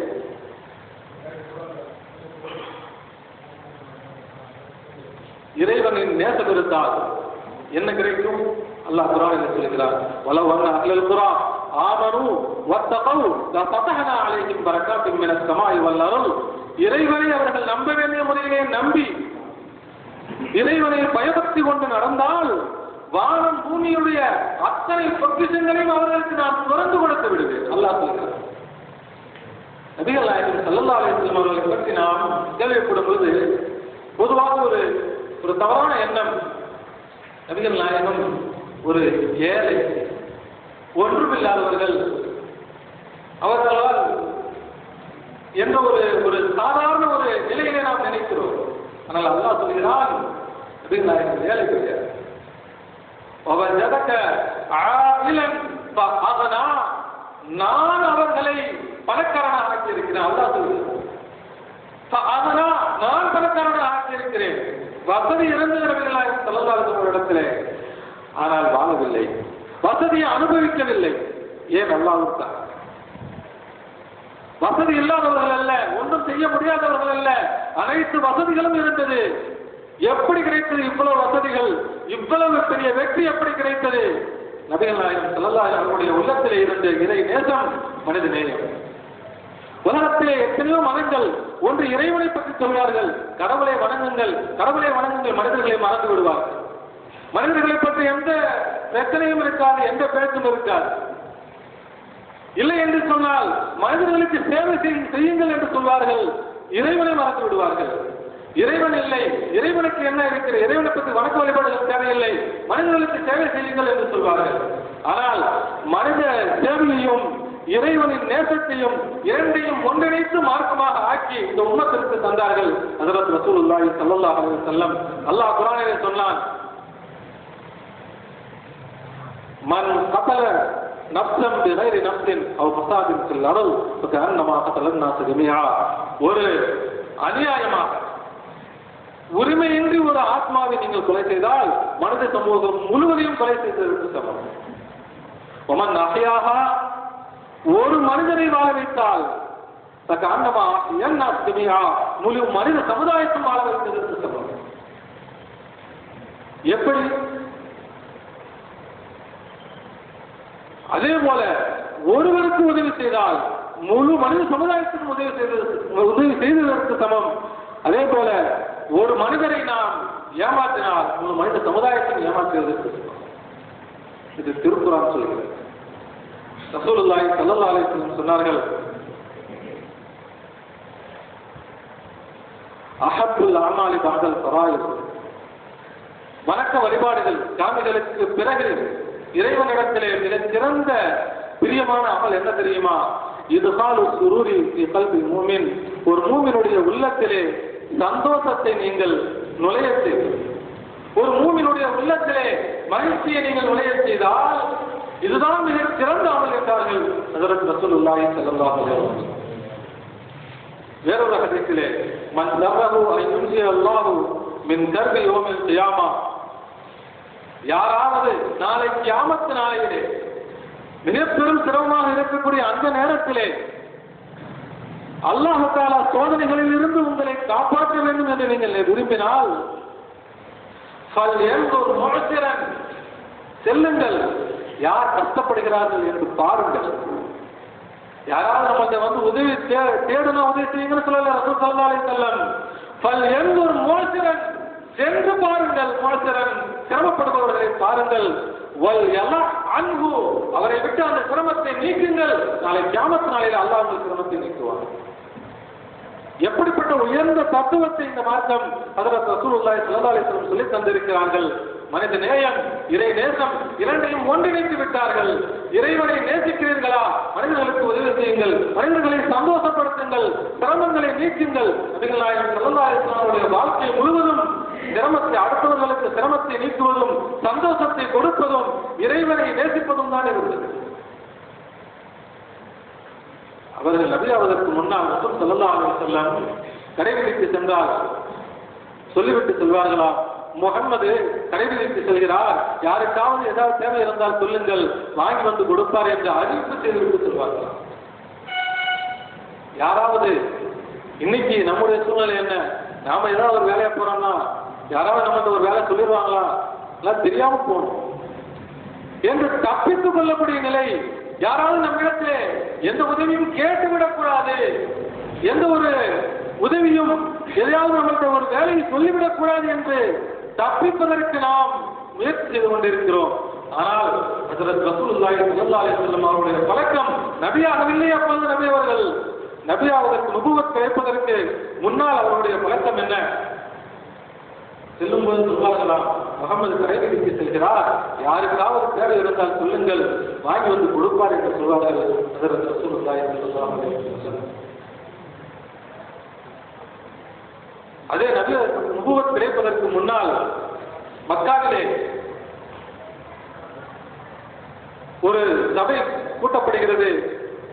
இறைவனின் நேசம் இருந்தால் என்ன கிடைக்கும்? அல்லாஹ் குர்ஆனில் சொல்கிறார், வலவ் அன்ன அஹ்லல் குர்ஆ ஆமனூ வத்தகூ லஃபதஹ்னா அலைஹிம் பரக்காத்தின் மினஸ் ஸமாஇ வல் அர்ض். இறைவனை அவர்கள் நம்ப வேண்டிய முறையிலே நம்பி இறைவனை பயபக்தி கொண்டு நடந்தால் வானம் பூமியுடைய அத்தனை பொக்கிஷங்களையும் அவர்களுக்கு நான் திறந்து கொடுத்து விடுவேன். அல்லாஹ் சொல்கிறார். நபிகள் நாயகம் ஸல்லல்லாஹு அலைஹி வஸல்லம் அவர்களை பற்றி நாம் கேள்விப்படும் பொழுது பொதுவாக ஒரு தவறான எண்ணம், நபிகள் நாயகம் ஒரு ஏழை, ஒன்றுமில்லாதவர்கள், அவர்களால் என்ற ஒரு சாதாரண ஒரு நிலையிலே நாம் நினைக்கிறோம். ஆனால் அல்லாஹ் சொல்கிறான், நபிகள் நாயகம் ஏழை கிடையாது. நான் அவர்களை பணக்காரனாக ஆக்கியிருக்கிறேன். அல்லாஹ் சொல்கிறான், நான் பணக்காரனாக ஆக்கியிருக்கிறேன். வசதி இருந்தவர்களாக ஸல்லல்லாஹு இடத்திலே, ஆனால் வாழவில்லை, வசதியை அனுபவிக்கவில்லை. ஏன்? அல்லாஹ்வுக்காக. வசதி இல்லாதவர்கள் அல்ல, ஒன்றும் செய்ய முடியாதவர்கள் அல்ல, அனைத்து வசதிகளும் இருந்தது. எப்படி கிடைத்தது இவ்வளவு வசதிகள்? இவ்வளவு பெரிய வெற்றி எப்படி கிடைத்தது? நபிகள் நாயகம் ஸல்லல்லாஹு அலைஹி அவருடைய உள்ளத்திலே இருந்த இறை நேசம், மனித நேயம். உலகத்திலே எத்தனையோ மதங்கள் ஒன்று இறைவனை பற்றி சொல்வார்கள், கடவுளை வணங்குங்கள், கடவுளை வணங்குங்கள், மனிதர்களை மறந்து விடுவார்கள். மனிதர்களை பற்றி எந்த பிரச்சனையும் இருக்காது, எந்த பேச்சும் இருக்காது. இல்லை என்று சொன்னால் மனிதர்களுக்கு சேவை செய்யுங்கள் என்று சொல்வார்கள், இறைவனை மறந்து விடுவார்கள். இறைவன் இல்லை, இறைவனுக்கு என்ன இருக்கிற, இறைவனை பற்றி வணக்க வழிபாடுகள் தேவையில்லை, மனிதர்களுக்கு சேவை செய்யுங்கள் என்று சொல்வார்கள். ஆனால் மனித சேவையையும் இறைவனின் நேசத்தையும் இரண்டையும் ஒன்றிணைத்து மார்க்கமாக ஆக்கி இந்த உம்மத்திற்கு தந்தார்கள் ஹஜ்ரத் ரசூலுல்லாஹி ஸல்லல்லாஹு அலைஹி வஸல்லம். அல்லாஹ் குர்ஆனிலே சொன்னான், மன் கதல நஃப்ஸன் பிகைரி நஃப்ஸின் அவ் ஃபஸாதின் ஃபில் அர்ض் ஃபகஅன்னமா கதலன் நாஸ் ஜமீஆ. ஒரு அநியாயமாக உரிமையின்றி ஒரு ஆத்மாவை நீங்கள் கொலை செய்தால் மனித சமூகம் முழுவதையும் கொலை செய்ததற்கு சமம். ஒமன் அஹ்யாஹா, ஒரு மனிதனை வாழ வைத்தால் ஃபகஅன்னமா அஹ்யன் நாஸ் ஜமீஆ, முழு மனித சமுதாயத்தையும் வாழ வைத்ததற்கு சமம். எப்படி? அதே போல ஒருவருக்கு உதவி செய்தால் முழு மனித சமுதாயத்திற்கு உதவி செய்ததற்கு சமம். அதே போல ஒரு மனிதரை நாம் ஏமாற்றினால் முழு மனித சமுதாயத்தை ஏமாற்றுவதற்கு சமம். இது திருக்குர்ஆன் சொல்கிறது. ரசூலுல்லாஹி ஸல்லல்லாஹு அலைஹி வஸல்லம் சொன்னார்கள், அஹப்புல் அமாலி பஅதல் ஃபராயித், வணக்க வழிபாடுகள் காமிகளுக்கு பிறகு இறைவனிடத்திலே மிகச் சிறந்த பிரியமான அமல் என்ன தெரியுமா? இத்காலு சுரூரி ஃபீ கல்பில் மூமின், ஒரு மூமினுடைய உள்ளத்திலே சந்தோஷத்தை நீங்கள் நுழைய செய்வது. ஒரு மூமினுடைய உள்ளத்திலே மகிழ்ச்சியை நீங்கள் நுழைய செய்தால் இதுதான் மிகச் சிறந்த அமல் என்றார்கள் ஹஜ்ரத் ரசூலுல்லாஹி ஸல்லல்லாஹு அலைஹி வஸல்லம். வேறொரு ஹதீஸிலே, மன் லஹு அன் யுன்ஸி அல்லாஹு மின் கர்பி யௌமில் கியாமா, யாராவது நாளை கியாமத் நாளையிலே மிக பெரும் சிரமமாக இருக்கக்கூடிய அந்த நேரத்திலே அல்லாஹ் தஆலா சோதனைகளில் இருந்து உங்களை காப்பாற்ற வேண்டும் என்று நீங்கள் விரும்பினால் செல்லுங்கள், யார் கஷ்டப்படுகிறார்கள் என்று பாருங்கள். யாராவது நம்மள்ட்ட உதவி தேடணும், உதவி செய்யுங்கன்னு சொல்லல ரசூல் ஸல்லல்லாஹு அலைஹி வஸல்லம். சென்று பாருங்கள், சிரமப்படுபவர்களை பாருங்கள், அவரை விட்டு அந்த சிரமத்தை நீக்குங்கள். நாளை கியாமத் நாளையில் அல்லாஹ் உங்கள் சிரமத்தை நீக்குவார். எப்படிப்பட்ட உயர்ந்த தத்துவத்தை இந்த மார்க்கம் ஹஜ்ரத் ரசூலுல்லாஹி ஸல்லல்லாஹு அலைஹி வஸல்லம் சொல்லி தந்திருக்கிறார்கள். மனித நேயம், இறை நேசம் இரண்டையும் ஒன்றிணைத்து விட்டார்கள். இறைவனை நேசிக்கிறீர்களா? மனிதர்களுக்கு உதவி செய்யுங்கள், மனிதர்களை சந்தோஷப்படுத்துங்கள், சிரமங்களை நீக்குங்கள். நபிகள் நாயகம் ஸல்லல்லாஹு அலைஹி வஸல்லம் வாழ்க்கை முழுவதும் சிரமத்தை, அடுத்தவர்களுக்கு சிரமத்தை நீக்குவதும் சந்தோஷத்தை கொடுப்பதும் இறைவனை நேசிப்பதும் தான் இருந்தது. அவர்கள் நபியாவதற்கு முன்னால் ரசூல் ஸல்லல்லாஹு அலைஹி வஸல்லம் கடைபிடித்து சென்றால் சொல்லிவிட்டு செல்வார்களா? முஹம்மது கடைபிடித்து செல்கிறார், யாருக்காவது ஏதாவது தேவை இருந்தால் சொல்லுங்கள், வாங்கி வந்து கொடுப்பார் என்று அறிவிப்பு செய்துவிட்டு செல்வார்களா? யாராவது இன்னைக்கு நம்முடைய சூழ்நிலை என்ன? நாம ஏதாவது ஒரு வேலையை போறோம்னா யாராவது நம்மகிட்ட ஒரு வேலை சொல்லிடுவாங்களா, எல்லாம் தெரியாம போகணும் என்று தப்பித்துக் கொள்ளக்கூடிய நிலை. யாராவது நம்மிடத்திலே எந்த உதவியும் கேட்டுவிடக்கூடாது, எந்த ஒரு உதவியும் எதையாவது நம்மகிட்ட ஒரு வேலையை சொல்லிவிடக் கூடாது என்று தப்பிப்பதற்கு நாம் முயற்சி செய்து கொண்டிருக்கிறோம். ஆனால் ஹஜ்ரத் ரசூலுல்லாஹி ஸல்லல்லாஹு அலைஹி வஸல்லம் அவருடைய பழக்கம் நபியாகவில்லை. அப்பொழுது நபி அவர்கள் நபியாவதற்கு நுபுவத் கிடைப்பதற்கு முன்னால் அவருடைய பழக்கம் என்ன? செல்லும்போது சொல்வார்களாம், முகமது கடைபிடித்து செல்கிறார், யாருக்காவது தேவை இருந்தால் சொல்லுங்கள், வாங்கி வந்து கொடுப்பார் என்று சொல்வார்கள் ஹஜ்ரத் ரசூலுல்லாஹி ஸல்லல்லாஹு அலைஹி வஸல்லம். அதே நபி நுபுவத் கிடைப்பதற்கு முன்னால் மக்காவிலே ஒரு சபை கூட்டப்படுகிறது.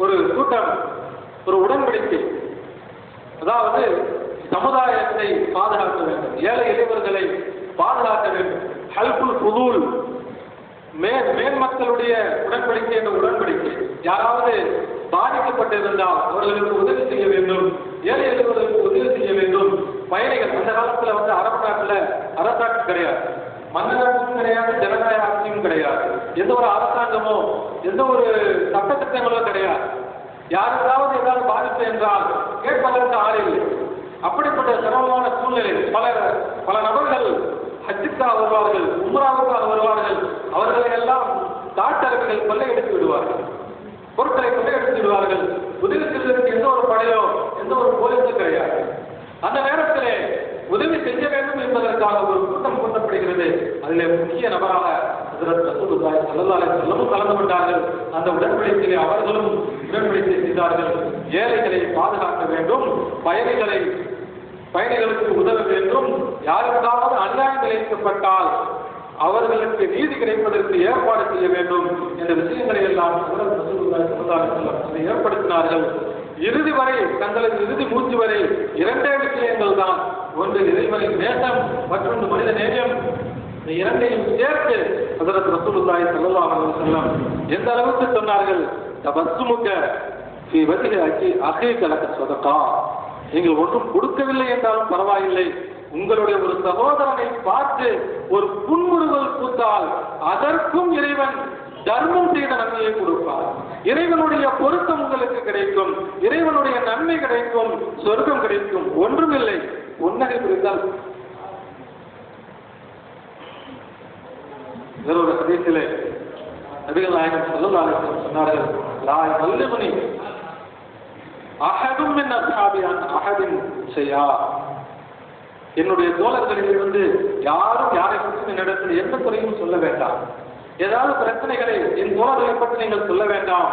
ஒரு கூட்டம், ஒரு உடன்படிக்கை, அதாவது சமுதாயத்தை பாதுகாக்க வேண்டும், ஏழை எளியவர்களை பாதுகாக்க வேண்டும். ஹல்புல் ஃபுதூல், மேன்மக்களுடைய உடன்படிக்கை என்ற உடன்படிக்கை. யாராவது பாதிக்கப்பட்டிருந்தால் அவர்களுக்கு உதவி செய்ய வேண்டும், ஏழை எளியவர்களுக்கு உதவி செய்ய வேண்டும். பயணிகள், அந்த காலத்துல அரபு நாட்டுல அரசாட்சி கிடையாது, மன்னராட்சியும் கிடையாது, ஜனநாயக ஆட்சியும் கிடையாது, எந்த ஒரு அரசாங்கமோ எந்த ஒரு சட்டத்திட்டங்களோ கிடையாது. யாருக்காவது ஏதாவது பாதிப்பு என்றால் கேட்பதற்கு ஆள் இல்லை. அப்படிப்பட்ட சிரமமான சூழ்நிலையில் பல நபர்கள் ஹஜ்ஜுக்காக வருவார்கள், உம்ராவுக்காக வருவார்கள். அவர்களை எல்லாம் காட்டரவுகள் கொள்ளையடித்து விடுவார்கள், பொருட்களை கொள்ளையடித்து விடுவார்கள். உதவி செய்வதற்கு எந்த ஒரு படையோ எந்த ஒரு போலீஸும் கிடையாது. அந்த நேரத்திலே உதவி செய்ய வேண்டும் என்பதற்காக ஒரு கூட்டம் கூட்டப்படுகிறது. அதிலே முக்கிய நபராக ஹஜ்ரத் ரசூலுல்லாஹி ஸல்லல்லாஹு அலைஹி வஸல்லம் கலந்து கொண்டார்கள். அந்த உடன்படிக்கையை அவர்களும் உடன்படிக்கை செய்தார்கள். ஏழைகளை பாதுகாக்க வேண்டும், பயணிகளுக்கு உதவ வேண்டும், யாருக்காவது அநியாயம் இழைக்கப்பட்டால் அவர்களுக்கு நீதி கிடைப்பதற்கு ஏற்பாடு செய்ய வேண்டும் என்ற விஷயங்களை எல்லாம் ஹஜ்ரத் ரசூலுல்லாஹி ஸல்லல்லாஹு அலைஹி வஸல்லம் ஏற்படுத்தினார்கள். இறுதி வரை, தங்களது இறுதி மூச்சு வரை இரண்டே விஷயங்கள் தான். ஒன்று இறைவனின் நேசம், மற்றொன்று மனித நேயம். இந்த இரண்டையும் சேர்த்து ஹஜ்ரத் ரசூலுல்லாஹி ஸல்லல்லாஹு அலைஹி வஸல்லம் எந்த அளவுக்கு சொன்னார்கள், தபஸ்ஸுமுக ஃபீ வஜ்ஹி அகீக லக ஸதகா. நீங்கள் ஒன்றும் கொடுக்கவில்லை என்றாலும் பரவாயில்லை, உங்களுடைய ஒரு சகோதரனை பார்த்து ஒரு புன்முறுவல் பூத்தால் அதற்கும் இறைவன் தர்மம் செய்த நன்மையை கொடுப்பார். இறைவனுடைய பொருத்தம் உங்களுக்கு கிடைக்கும், இறைவனுடைய நன்மை கிடைக்கும், சொர்க்கம் கிடைக்கும். ஒன்றுமில்லை, புன்னகை புரிந்தால். வேறொரு ஹதீஸிலே நபிகள் நாயகம் ஸல்லல்லாஹு அலைஹி வஸல்லம் சொன்னார்கள், லா யல்லிமுனி அஹதும் மின் அஸ்ஹாபி அன் அஹதின் ஷைஆ. என்னுடைய தோழர்களிலிருந்து யாரும் யாரை பற்றி என்னிடத்தில் எந்த குறையும் சொல்ல வேண்டாம். ஏதாவது பிரச்சனைகளை என் தோழர்களை பற்றி நீங்கள் சொல்ல வேண்டாம்.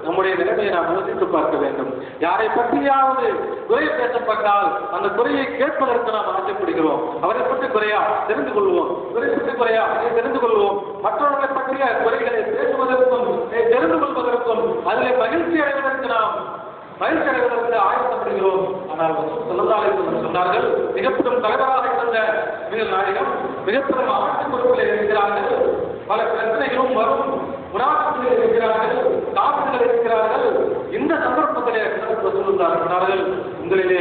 நம்முடைய நிலைமையை நாம் யோசித்து பார்க்க வேண்டும். யாரை பற்றியாவது குறை பேசப்பட்டால் அந்த குறையை கேட்பதற்கு நாம் ஆசைப்படுகிறோம். அவரை பற்றி குறையா தெரிந்து கொள்வோம், குறை பற்றி குறையா தெரிந்து கொள்வோம். மற்றவர்களை பற்றிய குறைகளை பேசுவதற்கும் தெரிந்து கொள்வதற்கும் அதில் மகிழ்ச்சி அடைவதற்கு ஆயத்தப்படுகிறோம். ஆனால் ஸல்லல்லாஹு அலைஹி வஸல்லம் சொன்னார்கள், மிகப்பெரும் தலைவராக இருந்த நபிகள் நாயகம் மிகப்பெரும் ஆட்சி பொறுப்பில் இருக்கிறார்கள். பல பிரச்சனைகளும் வரும், முனாஃபிக்குகள் இருக்கிறார்கள், காஃபிர்கள் இருக்கிறார்கள். இந்த சந்தர்ப்பத்திலே ரசூலுல்லாஹி சொன்னார்கள், உங்களிலே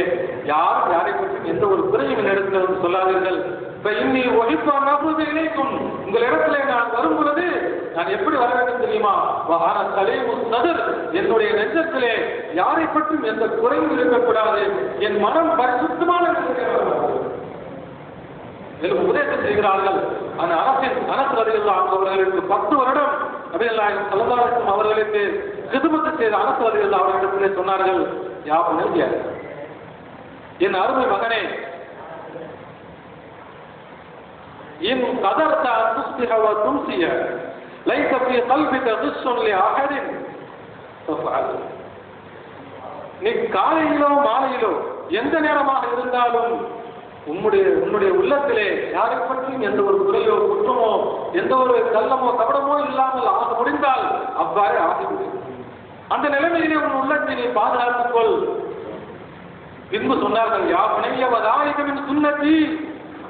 யாரும் யாரை பற்றி எந்த ஒரு குறையும் நடக்கிறது சொல்லாதீர்கள். உங்களிடத்திலே நான் வரும் பொழுது நான் எப்படி வர வேண்டும் தெரியுமா? என்னுடைய நெஞ்சத்திலே யாரை பற்றும் எந்த குறையும் இருக்கக்கூடாது, என் மனம் பரிசுத்தமான உபதேசம் செய்கிறார்கள். அந்த அனஸ் ரலியல்லாஹு அன்ஹு அவர்களுக்கு 10 வருடம் நபிகள் நாயகம் ஸல்லல்லாஹு அலைஹி வஸல்லம் அவர்களுக்கு கிதுமத் செய்த அனஸ் ரலியல்லாஹு அன்ஹு அவர்களிடத்திலே சொன்னார்கள், யா புனைய, என் அருமை மகனே, இன் கதர்த அன் துஸ்பிஹ வ தும்சிய லைஸ ஃபீ கல்பிக கிஸ்ஸுன் லி அஹதின் ஃபஃஅல். நீ காலையிலோ மாலையிலோ எந்த நேரமாக இருந்தாலும் உன்னுடைய உள்ளத்திலே யாரை பற்றியும் எந்த ஒரு குறையோ குற்றமோ எந்த ஒரு கள்ளமோ கபடமோ இல்லாமல் ஆக முடிந்தால் அவ்வாறு ஆகிவிடும். அந்த நிலைமையிலே உன் உள்ளத்தை நீ பாதுகாத்துக் கொள். பின்பு சொன்னார்கள், யா புனைய வதாயிகமின் சுன்னதி,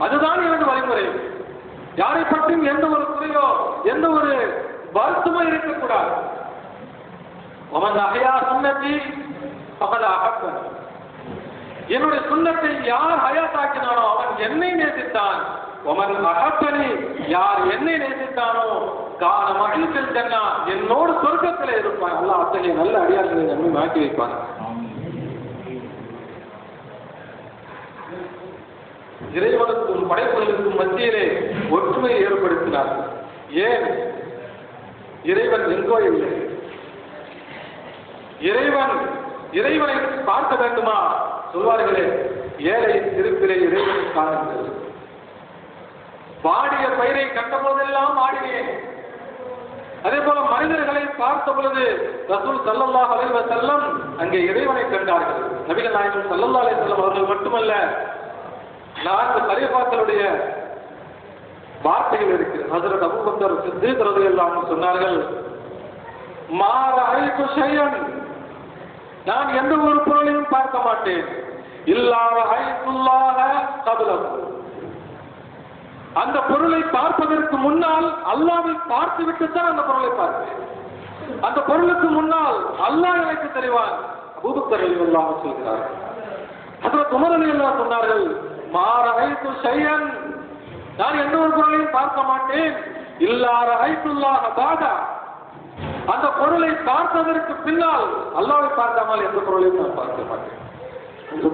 அதுதான் எனது வழிமுறை. யாரை பற்றியும் எந்த ஒரு குறையோ எந்த ஒரு வருத்தமோ இருக்கக்கூடாது. அவன் அகையா சுன்னதி பகல அகப்பன், என்னுடைய சுன்னத்தை யார் ஹயாத்தாக்கினானோ அவன் என்னை நேசித்தான். ஒமன் அகப்பனி, யார் என்னை நேசித்தானோ கான மகிழ்ச்சியில் ஜன்னா, என்னோடு சொர்க்கத்தில் இருப்பான். அல்லாஹ் அத்தகைய நல்ல அடியார்களை நம்மை மாற்றி வைப்பான். இறைவனுக்கும் படைப்புகளுக்கும் மத்தியிலே ஒற்றுமையை ஏற்படுத்தினார். ஏன்? இறைவன் எங்கோ இல்லை. இறைவனை பார்க்க வேண்டுமா? சொல்வார்களே, ஏழை திருப்பிலே இறைவனை காணுங்கள். வாடிய பயிரை கண்ட போதெல்லாம் ஆடினேன். அதே போல மனிதர்களை பார்த்த பொழுது ரசூல் ஸல்லல்லாஹு அலைஹி வஸல்லம் அங்கே இறைவனை கண்டார்கள். நபிகள் நாயகம் ஸல்லல்லாஹு அலைஹி வஸல்லம் அவர்கள் மட்டுமல்ல, 4 கலீஃபாக்களுடைய வார்த்தைகள் இருக்கிறது. ஹஜ்ரத் அபூபக்கர் சித்தீக் ரலியல்லாஹு அன்ஹு சொன்னார்கள், மா ரஅய்து ஷைஅன், நான் எந்த ஒரு பொருளையும் பார்க்க மாட்டேன், இல்லா ரஅய்துல்லாஹ கப்லஹு, அந்த பொருளை பார்ப்பதற்கு முன்னால் அல்லாஹ்வை பார்த்துவிட்டு தான் அந்த பொருளை பார்ப்பேன். அந்த பொருளுக்கு முன்னால் அல்லாஹ் எனக்கு தெரிவான். அபூபக்கர் ரலியல்லாஹு அன்ஹு சொல்கிறார்கள். ஹஜ்ரத் உமர் ரலியல்லாஹு சொன்னார்கள், மா ரஅய்து ஷைஅன், நான் எந்த ஒரு பொருளையும் பார்க்க மாட்டேன், இல்லா ரஅய்துல்லாஹ பாதா, அந்த பொருளை பார்த்ததற்கு பின்னால் அல்லாஹ்வை பார்க்காமல் எந்த பொருளையும் நான் பார்க்க மாட்டேன்.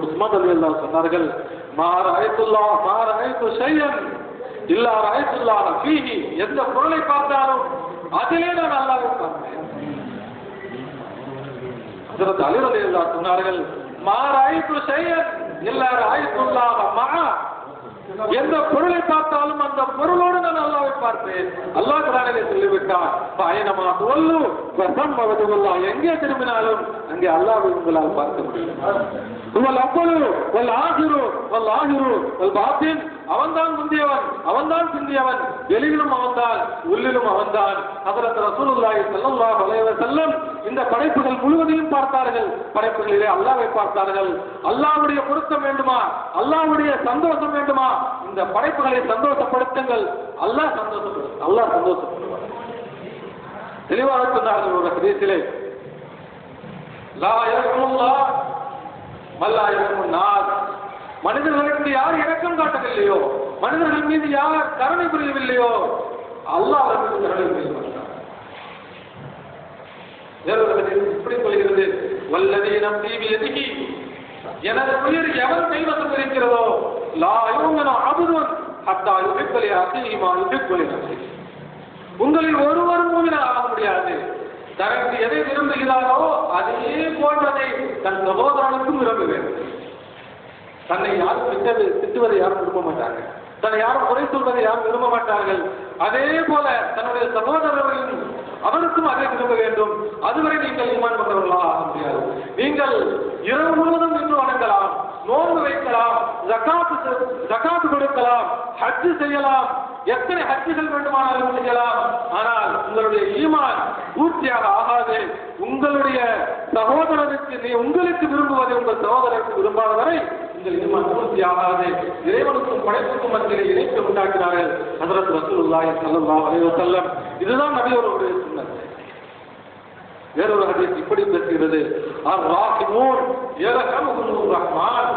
உஸ்மான் ரலியல்லாஹு சொன்னார்கள், மா ரஅய்து ஷைஅன் இல்லா ரஅய்துல்லாஹ ஃபீஹி, எந்த பொருளை பார்த்தாலும் அதிலே நான் அல்லாஹ்வை பார்ப்பேன். ஹஜ்ரத் அலி ரலியல்லாஹு சொன்னார்கள், மா ரஅய்து ஷைஅன் இல்லா ரஅய்துல்லாஹ மஅ, எந்த பொருளை பார்த்தாலும் அந்த பொருளோடு நான் அல்லாஹ்வை பார்ப்பேன். அல்லாஹ் குர்ஆனிலே சொல்லிவிட்டார், ஃபைனமா துவல்லு ஃபஸம்ம வஜ்ஹுல்லாஹ், எங்கே திரும்பினாலும் அங்கே அல்லாஹ்வை உங்களால் பார்க்க முடியும். வல் அவ்வலு வல் ஆகிரு வல் ஆஹிரு வல் பாத்தின், அவன்தான் முந்தியவன், அவன்தான் பிந்தியவன், வெளியிலும் அவன்தான், உள்ளிலும் அவன்தான். ஹஜ்ரத் ரசூலுல்லாஹி ஸல்லல்லாஹு அலைஹி வஸல்லம் இந்த படைப்புகள் முழுவதையும் பார்த்தார்கள். படைப்புகளிலே அல்லாஹ்வை பார்த்தார்கள். அல்லாஹ்வுடைய பொருத்தம் வேண்டுமா, அல்லாஹ்வுடைய சந்தோஷம் வேண்டுமா, இந்த படைப்புகளை சந்தோஷப்படுத்துங்கள், அல்லாஹ் சந்தோஷப்படுவார். தெளிவாக சொன்னார்கள் ஒரு ஹதீஸிலே, லா யர்ஹமுல்லாஹ் மல்லா யர்ஹமுன் நாஸ், மனிதர்களுக்கு யார் இரக்கம் காட்டவில்லையோ, மனிதர்கள் மீது யார் கருணை புரியவில்லையோ, அல்லாஹ் அவர்களுக்கு கருணை புரிய மாட்டார். இப்படி சொல்கிறது, வல்லதீனம் தீவியதிகி, எனது உயிர் எவன் கைவசம் இருக்கிறதோ, லா யூமினு அப்துன் ஹத்தா யுஹிப்ப லி அஹீஹி மா யுஹிப்பு லி நஃப்ஸிஹி, உங்களில் ஒருவரும் மூமினாக ஆக முடியாது, தனக்கு எதை விரும்புகிறாரோ அதே போன்றதை தன் சகோதரனுக்கும் விரும்ப வேண்டும். தன்னை யாரும் திட்டுவதை யாரும் விரும்ப மாட்டாங்க, தன்னை யாரும் குறை சொல்வதை யாரும் விரும்ப மாட்டார்கள். அதே போல தன்னுடைய சகோதரர்களையும் அவருக்கும் அதை விரும்ப வேண்டும். அதுவரை நீங்கள் ஈமான் கொண்டவர்களாக ஆக முடியாது. நீங்கள் இரவு முழுவதும் நின்று வணங்கலாம், நோன்பு வைக்கலாம், ஜகாத்து கொடுக்கலாம், ஹஜ் செய்யலாம், எத்தனை ஹஜ்ஜுகள் வேண்டுமானாலும் செய்யலாம். ஆனால் உங்களுடைய ஈமான் பூர்த்தியாக ஆகாது. உங்களுடைய சகோதரருக்கு உங்களுக்கு விரும்புவதை உங்கள் சகோதரருக்கு விரும்பாத வரை உங்கள் ஈமான் பூர்த்தி ஆகாது. இறைவனுக்கும் படைப்புக்கும் மத்தியிலே இணைப்பு உண்டாக்கினார்கள் ஹஜ்ரத் ரசூலுல்லாஹி ஸல்லல்லாஹு அலைஹி வஸல்லம். இதுதான் நபியோருடைய சுன்னத். வேறொரு ஹதீஸ் இப்படி பேசுகிறது, அர்-ராஹிமூன் யர்ஹமுஹுர் ரஹ்மான்,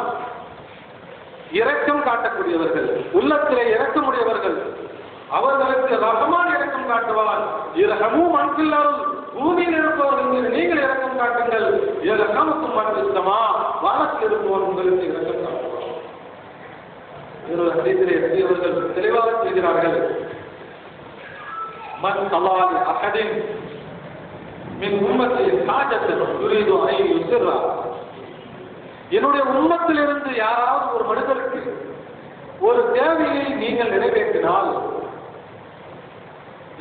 இரக்கம் காட்டக்கூடியவர்கள், உள்ளத்திலே இரக்கமுடையவர்கள், அவர்களுக்கு ரஹ்மான் இரக்கம் காட்டுவான். இரஹமு மன் ஃபில் அர்த், பூமியில் இருப்பவர்கள் மீது நீங்கள் இரக்கம் காட்டுங்கள். யர்ஹமுக்கும் மன் ஃபிஸ் ஸமா, வானத்தில் இருப்பவர் உங்களுக்கு இரக்கம் காட்டுவார். வேறொரு ஹதீஸிலே நபியவர்கள் தெளிவாக சொல்கிறார்கள், மன் ஸலாலி அஹதின் மின் உம்மத்தி ஹாஜத்தன் யுரீது அன் யுஸிரா, என்னுடைய உம்மத்திலிருந்து யாராவது ஒரு மனிதருக்கு ஒரு தேவையை நீங்கள் நிறைவேற்றினால்,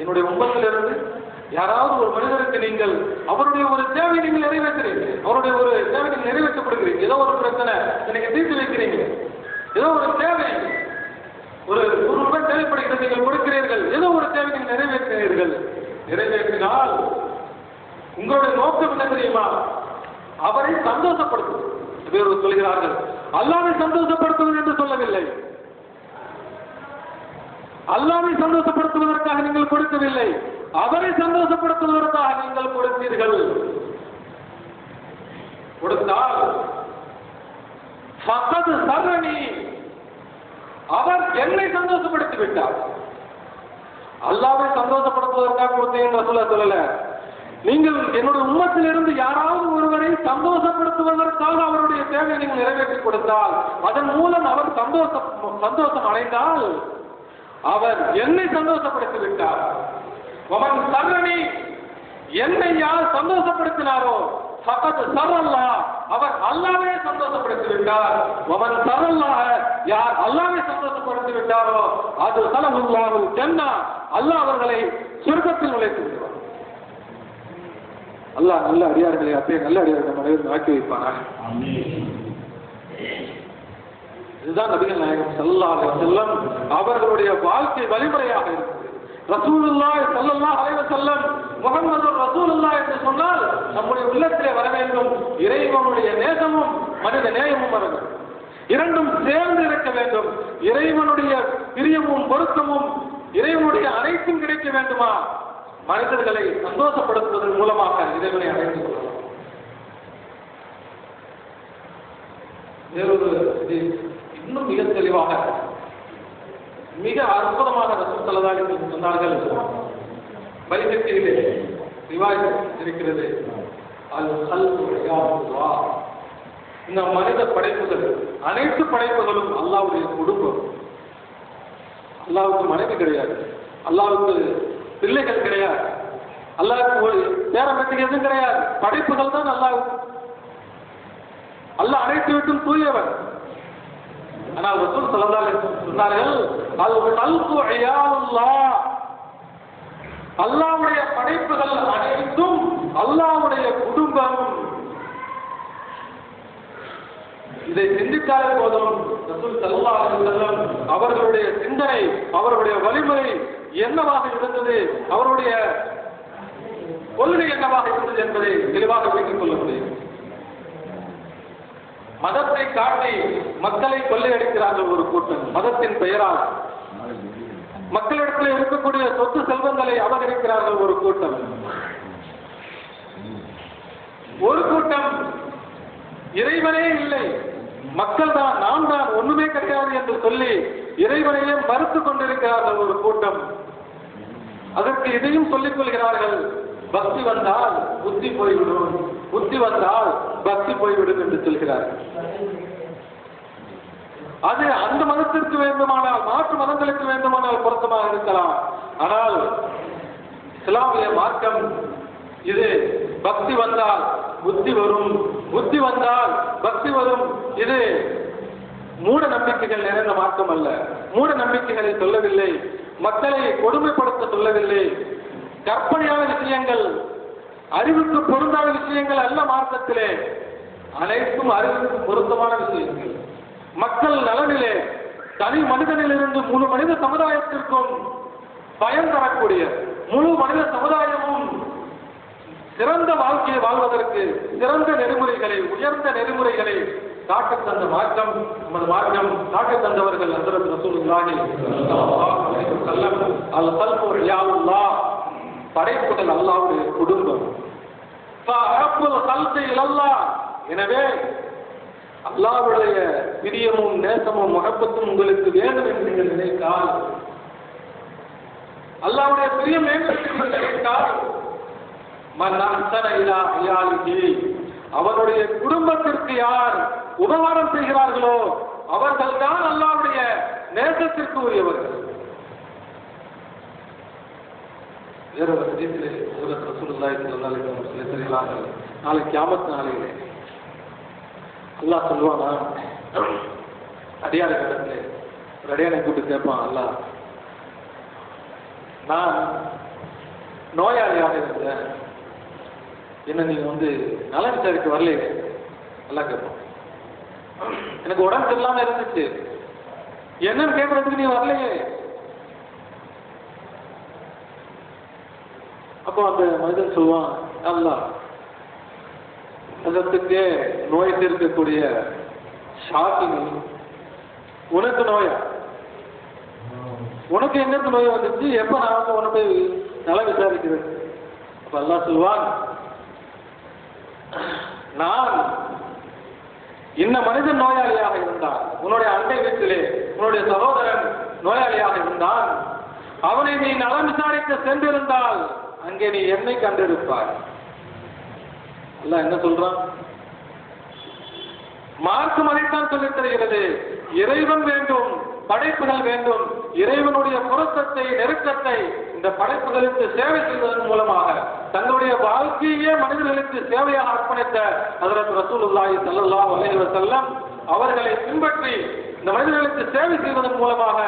என்னுடைய உம்மத்திலிருந்து யாராவது ஒரு மனிதருக்கு நீங்கள் அவருடைய ஒரு தேவை நீங்கள் நிறைவேற்றுறீங்க, அவருடைய ஒரு தேவை நீங்கள் நிறைவேற்றப்படுகிறீங்க, ஏதோ ஒரு பிரச்சனை நீங்க தீர்த்து வைக்கிறீங்க, ஏதோ ஒரு தேவை, ஒரு ரூபாய் தேவைப்படுகிறது நீங்கள் கொடுக்கிறீர்கள், ஏதோ ஒரு தேவை நீங்கள் நிறைவேற்றினீர்கள். நிறைவேற்றினால் உங்களுடைய நோக்கம் என்ன தெரியுமா? அவரை சந்தோஷப்படுத்துவது. வேறு சொல்கிறார்கள், அல்லாஹ்வை சந்தோஷப்படுத்துவது என்று சொல்லவில்லை. அல்லாஹ்வை சந்தோஷப்படுத்துவதற்காக நீங்கள் கொடுக்கவில்லை, அவரை சந்தோஷப்படுத்துவதற்காக நீங்கள் கொடுத்தீர்கள். கொடுத்தால் ஃபகத் சர்ரனி, அவர் என்னை சந்தோஷப்படுத்தி விட்டார். அல்லாஹ்வை சந்தோஷப்படுத்துவதற்காக கொடுத்தேன் ரசூலுல்லாஹ் சொல்லல. நீங்கள் என்னுடைய உம்மத்திலிருந்து யாராவது ஒருவரை சந்தோஷப்படுத்துவதற்காக அவருடைய தேவையை நீங்கள் நிறைவேற்றி கொடுத்தால், அதன் மூலம் அவர் சந்தோஷம் அடைந்தால் அவர் என்னை சந்தோஷப்படுத்தி விட்டார். அவன் சர்ரனி, என்னை யார் சந்தோஷப்படுத்தினாரோ ஃபகத் சர்ரல்லாஹ், அவர் அல்லாஹ்வை சந்தோஷப்படுத்தி விட்டார். அவன் சர்ரல்லாஹ், யார் அல்லாஹ்வை சந்தோஷப்படுத்தி விட்டாரோ அது சலஹுல்லாஹு ஜன்னா, அல்லாஹ் அவர்களை சொர்க்கத்தில் நுழைத்து விடுவார். அல்லாஹ் நல்ல அடியார்களை அப்படியே நல்ல அடியார்கள் மனைவி ஆக்கி வைப்பாங்க. இதுதான் நபிகள் நாயகம் ஸல்லல்லாஹு அலைஹி வஸல்லம் அவர்களுடைய வாழ்க்கை வழிமுறையாக இருக்கிறது. ரசூலுல்லாஹி ஸல்லல்லாஹு அலைஹி வஸல்லம் முஹம்மது ரசூலுல்லாஹ் என்று சொன்னால் நம்முடைய உள்ளத்திலே வர வேண்டும் இறைவனுடைய நேசமும் மனித நேயமும் வர வேண்டும். இரண்டும் சேர்ந்து இருக்க வேண்டும். இறைவனுடைய பிரியமும் பொருத்தமும் இறைவனுடைய அனைத்தும் கிடைக்க வேண்டுமா, மனிதர்களை சந்தோஷப்படுத்துவதன் மூலமாக இறைவனை அடைந்து கொள்ளலாம். வேறொரு இன்னும் மிக தெளிவாக மிக அற்புதமாக ரசூல் ஸல்லல்லாஹு அலைஹி வஸல்லம் சொன்னார்கள். பைஹக்கியிலே ரிவாயத் இருக்கிறது, அல் கல்பு ரியாதுல்லாஹ், இந்த மனித படைப்புகள் அனைத்து படைப்புகளும் அல்லாஹ்வுடைய குடும்பம். அல்லாஹ்வுக்கு மனைவி கிடையாது, அல்லாஹ்வுக்கு பிள்ளைகள் கிடையாது, அல்லாஹ்வுக்கு பேரம்பேத்திகள் எதுவும் கிடையாது. படைப்புகள் தான் அல்லாஹ். அல்லாஹ் அனைத்து விட்டும் தூயவர். ஆனால் ரசூல் ஸல்லல்லாஹு அலைஹி வஸல்லம் சொன்னார்கள், அல் கல்பு ரியாதுல்லாஹ், அல்லாஹ்வுடைய படைப்புகள் அனைத்தும் அல்லாஹ்வுடைய குடும்பம். இதை சிந்தித்தாலே போதும் ரசூல் ஸல்லல்லாஹு அலைஹி வஸல்லம் அவர்களுடைய சிந்தனை, அவர்களுடைய வழிமுறை என்னவாக இருந்தது, அவருடைய கொள்கை என்னவாக இருந்தது என்பதை தெளிவாக வைத்துக் கொள்ள முடியும். மதத்தை காட்டி மக்களை கொள்ளையடிக்கிறார்கள் ஒரு கூட்டம். மதத்தின் பெயரால் மக்களிடத்தில் இருக்கக்கூடிய சொத்து செல்வங்களை அபகரிக்கிறார்கள் ஒரு கூட்டம். ஒரு கூட்டம் இறைவனே இல்லை, மக்கள் தான், நாம் தான், ஒண்ணுமே கிடையாது என்று சொல்லி இறைவனையே மறுத்து கொண்டிருக்கிறார்கள் ஒரு கூட்டம். அதற்கு இதையும் சொல்லிக் கொள்கிறார்கள், பக்தி வந்தால் புத்தி போய்விடும், புத்தி வந்தால் பக்தி போய்விடும் என்று சொல்கிறார்கள். அது அந்த மதத்திற்கு வேண்டுமானால், மாற்று மதங்களுக்கு வேண்டுமானால் பொருத்தமாக இருக்கலாம். ஆனால் இஸ்லாமிய மார்க்கம் இது பக்தி வந்தால் புத்தி வரும், புத்தி வந்தால் பக்தி வரும். இது மூட நம்பிக்கைகள் நிறைந்த மார்க்கம் அல்ல. மூட நம்பிக்கைகளை சொல்லவில்லை, மக்களை கொடுமைப்படுத்த சொல்லவில்லை. கற்பனையான விஷயங்கள், அறிவுக்கு பொருந்தாத விஷயங்கள் அல்ல மார்க்கத்திலே. அனைத்தும் அறிவுக்கு பொருத்தமான விஷயங்கள். மக்கள் நலனிலே, தனி மனிதனிலிருந்து முழு மனித சமுதாயத்திற்கும் பயன் தரக்கூடிய, முழு மனித சமுதாயமும் சிறந்த வாழ்க்கையை வாழ்வதற்கு சிறந்த நெறிமுறைகளை, உயர்ந்த நெறிமுறைகளை காட்டித் தந்த மார்க்கம் நமது மார்க்கம். காட்டித் தந்தவர்கள் ஹஜ்ரத் ரசூலுல்லாஹி ஸல்லல்லாஹு அலைஹி வஸல்லம். அல் கல்பு ரியாதுல்லாஹ், படைப்புகள் அல்லாஹ்வுடைய குடும்பம். ஃபஅஹப்புல் கல்கி இலல்லாஹ், எனவே அல்லாஹ்வுடைய பிரியமும் நேசமும் முஹப்பத்தும் உங்களுக்கு வேண்டும் என்று நீங்கள் நினைத்தால், அல்லாஹ்வுடைய பிரியம் வேண்டும் என்று நினைத்தால், மன் அஹ்ஸன இலா இயாலிஹி, அவருடைய குடும்பத்திற்கு யார் உபகாரம் செய்கிறார்களோ அவர்கள் தான் அல்லாஹ்வுடைய நேசத்திற்கு உரியவர்கள். வேறொரு ஹதீஸிலே ஹஜ்ரத் ரசூலுல்லாஹி ஸல்லல்லாஹு அலைஹி வஸல்லம் சொல்கிறார்கள், நாளை கியாமத் நாளிலே அல்லாஹ் சொல்வானா, அடியார்களிடத்திலே ஒரு அடியானை கூப்பிட்டு கேட்பான் அல்லாஹ், நான் நோயாளியாக இருந்தேன், என்ன நீங்க நலன் விசாரிக்க வரலையே? நல்லா கேட்போம். எனக்கு உடம்பு சரியில்லாம இருந்துச்சு, என்னன்னு கேட்கறதுக்கு நீ வரலையே? அப்போ அந்த மனிதன் சொல்லுவான், அல்லாஹ் அதற்கே நோய் தீர்க்கக்கூடிய ஷாக்கிங், உனக்கு நோயா? உனக்கு எங்கிருந்து நோய் வந்துச்சு? எப்ப நான் உன்னை போய் நல விசாரிக்கிறேன்? அப்ப அல்லாஹ் சொல்லுவான், நான் இந்த மனிதன் நோயாளியாக இருந்தால், உன்னுடைய அண்டை வீட்டிலே உன்னுடைய சகோதரன் நோயாளியாக இருந்தால், அவனை நீ நலம் விசாரிக்க சென்றிருந்தால் அங்கே நீ என்னை கண்டிருப்பாய். அல்லாஹ் என்ன சொல்றான்? மார்க்கம் அதைத்தான் சொல்லித் தருகிறது. இறைவன் வேண்டும், படைப்புகள் வேண்டும். இறைவனுடைய பொருத்தத்தை, நெருக்கத்தை இந்த படைப்புகளுக்கு சேவை செய்வதன் மூலமாக தங்களுடைய வாழ்க்கையே மனிதர்களுக்கு சேவையாக அர்ப்பணித்த ஹஜ்ரத் ரசூலுல்லாஹி ஸல்லல்லாஹு அலைஹி வஸல்லம் அவர்களை பின்பற்றி இந்த மனிதர்களுக்கு சேவை செய்வதன் மூலமாக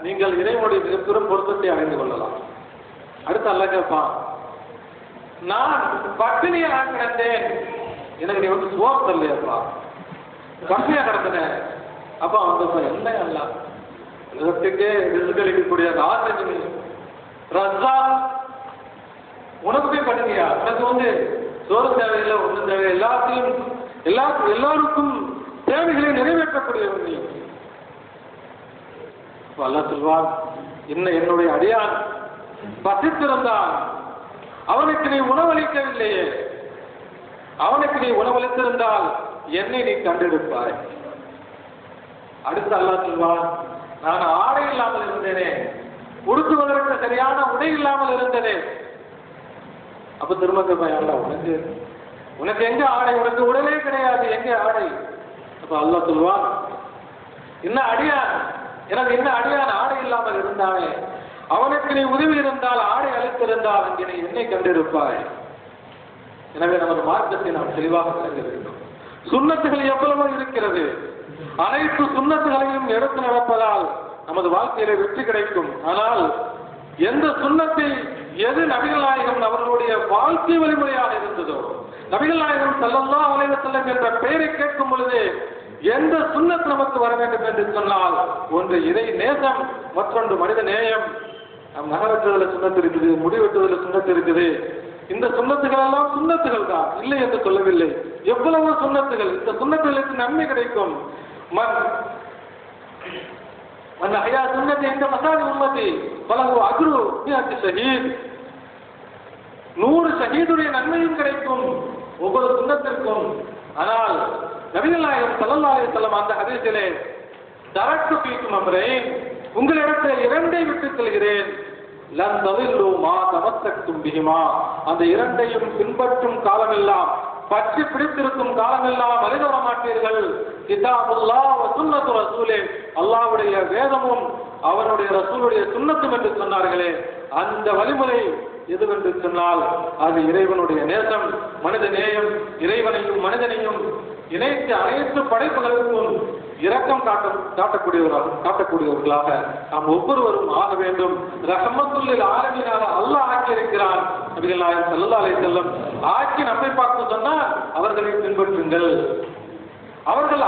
நீங்கள் இறைவனுடைய மிகப்பெரும் பொருத்தத்தை அடைந்து கொள்ளலாம். அடுத்து அல்லாஹ் கேட்பான், நான் பட்டினியாக கிடந்தேன், எனக்கு நீ வந்து சோறு தரலையாப்பா, பட்டினியா கிடந்தேன். அப்பா வந்தப்ப என்ன எல்லாம் உலகத்துக்கே எதிர்கழிக்கக்கூடிய ஆசிரியர் ரஸ்ஸா, உனக்கு போய் பட்டினியா? உனக்கு வந்து சோறு தேவையில்லை, ஒன்றும் தேவை, எல்லாருக்கும் தேவைகளை நிறைவேற்றக்கூடியவன் நீ. அல்லாஹ் சொல்வார், என்னுடைய அடியான் பசித்திருந்தான், அவனுக்கு நீ உணவளிக்கவில்லையே, அவனுக்கு நீ உணவளித்திருந்தால் என்னை நீ கண்டெடுப்பாய். அடுத்து அல்லாஹ் சொல்வான், நான் ஆடை இல்லாமல் இருந்தேனே, உடுத்துவதற்கு சரியான உடை இல்லாமல் இருந்தேனே. அப்ப திரும்ப உனக்கு எங்க ஆடை? உனக்கு உடலே கிடையாது, எங்க ஆடை? அப்ப அல்லாஹ் சொல்வான், என்ன அடியான், எனக்கு என்ன அடியான் ஆடை இல்லாமல் இருந்தானே, அவனுக்கு நீ உதவி இருந்தால், ஆடை அளித்திருந்தால் அங்கே நீ என்னை கண்டிருப்பாய். எனவே நமது மார்க்கத்தை நாம் தெளிவாக விளங்க வேண்டும். சுன்னத்துகள் எவ்வளவோ இருக்கிறது. அனைத்து சுன்னத்துகளையும் எடுத்து நடப்பதால் நமது வாழ்க்கையில வெற்றி கிடைக்கும். ஆனால் எந்த சுன்னத்தை, எது நபிகள் நாயகம் அவர்களுடைய வாழ்க்கை வழிமுறையாக இருந்ததோ, நபிகள் நாயகம் ஸல்லல்லாஹு அலைஹி வஸல்லம் என்ற பெயரை கேட்கும் பொழுது எந்த சுன்னத் நமக்கு வர வேண்டும் என்று சொன்னால், ஒன்று இறை நேசம், மற்றொன்று மனித நேயம். நம் நகரத்துகளில் சுன்னத்து இருக்குது, முடிவெட்டுவதில் சுன்னத்து இருக்குது. இந்த சுன்னத்துகள் எல்லாம் சுன்னத்துகள் தான், இல்லை என்று சொல்லவில்லை. எவ்வளவு சுன்னத்துகள், இந்த சுன்னத்துகளுக்கு நன்மை கிடைக்கும். இந்த மசாலி உம்மதி பலகு அக்ரு ஷஹீத், 100 ஷஹீதுடைய நன்மையும் கிடைக்கும் ஒவ்வொரு சுன்னத்திற்கும். ஆனால் நபிகள் நாயகம் ஸல்லல்லாஹு அலைஹி வஸல்லம் அந்த ஹதீஸிலே, தரக்கு ஃபீக்கும் அம்ரைன், உங்களிடத்தில் 2ஐ விட்டு செல்கிறேன், லன் ததில்லு மா தமத்தக்தும் பிஹிமா, அந்த 2ஐயும் பின்பற்றும் காலமெல்லாம், பற்றி பிடித்திருக்கும் காலமெல்லாம் வழிதவர மாட்டீர்கள். கிதாபுல்லாஹ் வ சுன்னத்து ரசூலே, அல்லாஹ்வுடைய வேதமும் அவருடைய ரசூலுடைய சுன்னத்தும் என்று சொன்னார்களே, அந்த வழிமுறை எதுவென்று சொன்னால் அது இறைவனுடைய நேசம், மனித நேயம். இறைவனையும் மனிதனையும் இணைத்து அனைத்து படைப்புகளுக்கும் இரக்கம் காட்டக்கூடியவர்களாக நாம் ஒவ்வொருவரும் ஆக வேண்டும். ரஹ்மத்துல் ஆலமீனாக அல்லாஹ் ஆக்கியிருக்கிறான். நபிகள் நாயகம் ஸல்லல்லாஹு அலைஹி வஸல்லம் ஆக்கி நம்மை பார்த்து சொன்னால் அவர்களை பின்பற்றுங்கள். அவர்கள்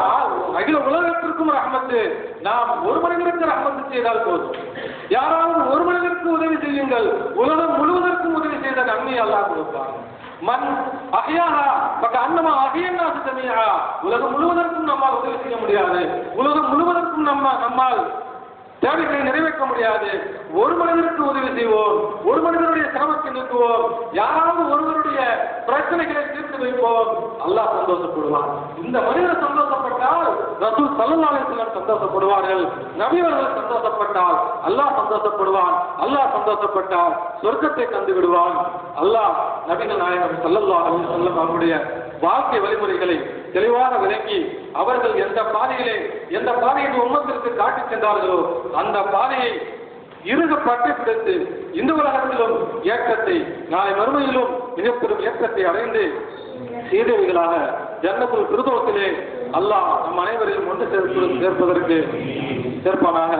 அகில உலகத்திற்கும் ரஹ்மத்து. நாம் ஒரு மனிதருக்கு ரஹ்மத்து செய்தால் போதும். யாராவது ஒரு மனிதருக்கு உதவி செய்யுங்கள், உலகம் முழுவதற்கும் உதவி செய்த நன்மை அல்லாஹ் கொடுப்பான். மன் அஹ்யாஹா ஃபகஅன்னமா அஹ்யன்னாஸ் ஜமீஆ, உலகம் முழுவதற்கும் நம்மால் உதவி செய்ய முடியாது, உலகம் முழுவதற்கும் நம்மால் தேவைகளை நிறைவேற்ற முடியாது. ஒரு மனிதருக்கு உதவி செய்வோம், ஒரு மனிதனுடைய சிரமத்தை நீக்குவோம், யாராவது ஒருவருடைய பிரச்சனைகளை தீர்த்து வைப்போம், அல்லாஹ் சந்தோஷப்படுவான். இந்த மனிதர் சந்தோஷப்பட்டால் ரசூல் ஸல்லல்லாஹு அலைஹி வஸல்லம் சந்தோஷப்படுவார்கள். நபி அவர்கள் சந்தோஷப்பட்டால் அல்லாஹ் சந்தோஷப்படுவான். அல்லாஹ் சந்தோஷப்பட்டால் சொர்க்கத்தை தந்து விடுவான். அல்லாஹ் நபிகள் நாயகம் ஸல்லல்லாஹு அலைஹி வஸல்லம் அவருடைய வாழ்க்கை வழிமுறைகளை தெளிவாக விளங்கி, அவர்கள் எந்த பாதையை உம்மத்திற்கு காட்டி சென்றார்களோ அந்த பாதையை இறுக பற்றி பிடித்து இந்த உலகத்திலும் ஏற்றத்தை, நாளை மறுமையிலும் மிகப்பெரும் ஏற்றத்தை அடைந்து சீதேவிகளாக ஜன்னத்துல் ஃபிர்தௌஸிலே அல்லாஹ் நம் அனைவரையும் ஒன்று சேர்ப்பதற்கு சேர்ப்பானாக.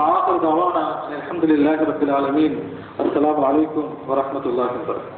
ஆகிரு தஅவானா அல்ஹம்துலில்லாஹி ரப்பில் ஆலமீன். அஸ்ஸலாமு அலைக்கும் வரஹ்மத்துல்லாஹி வபரகாத்துஹு.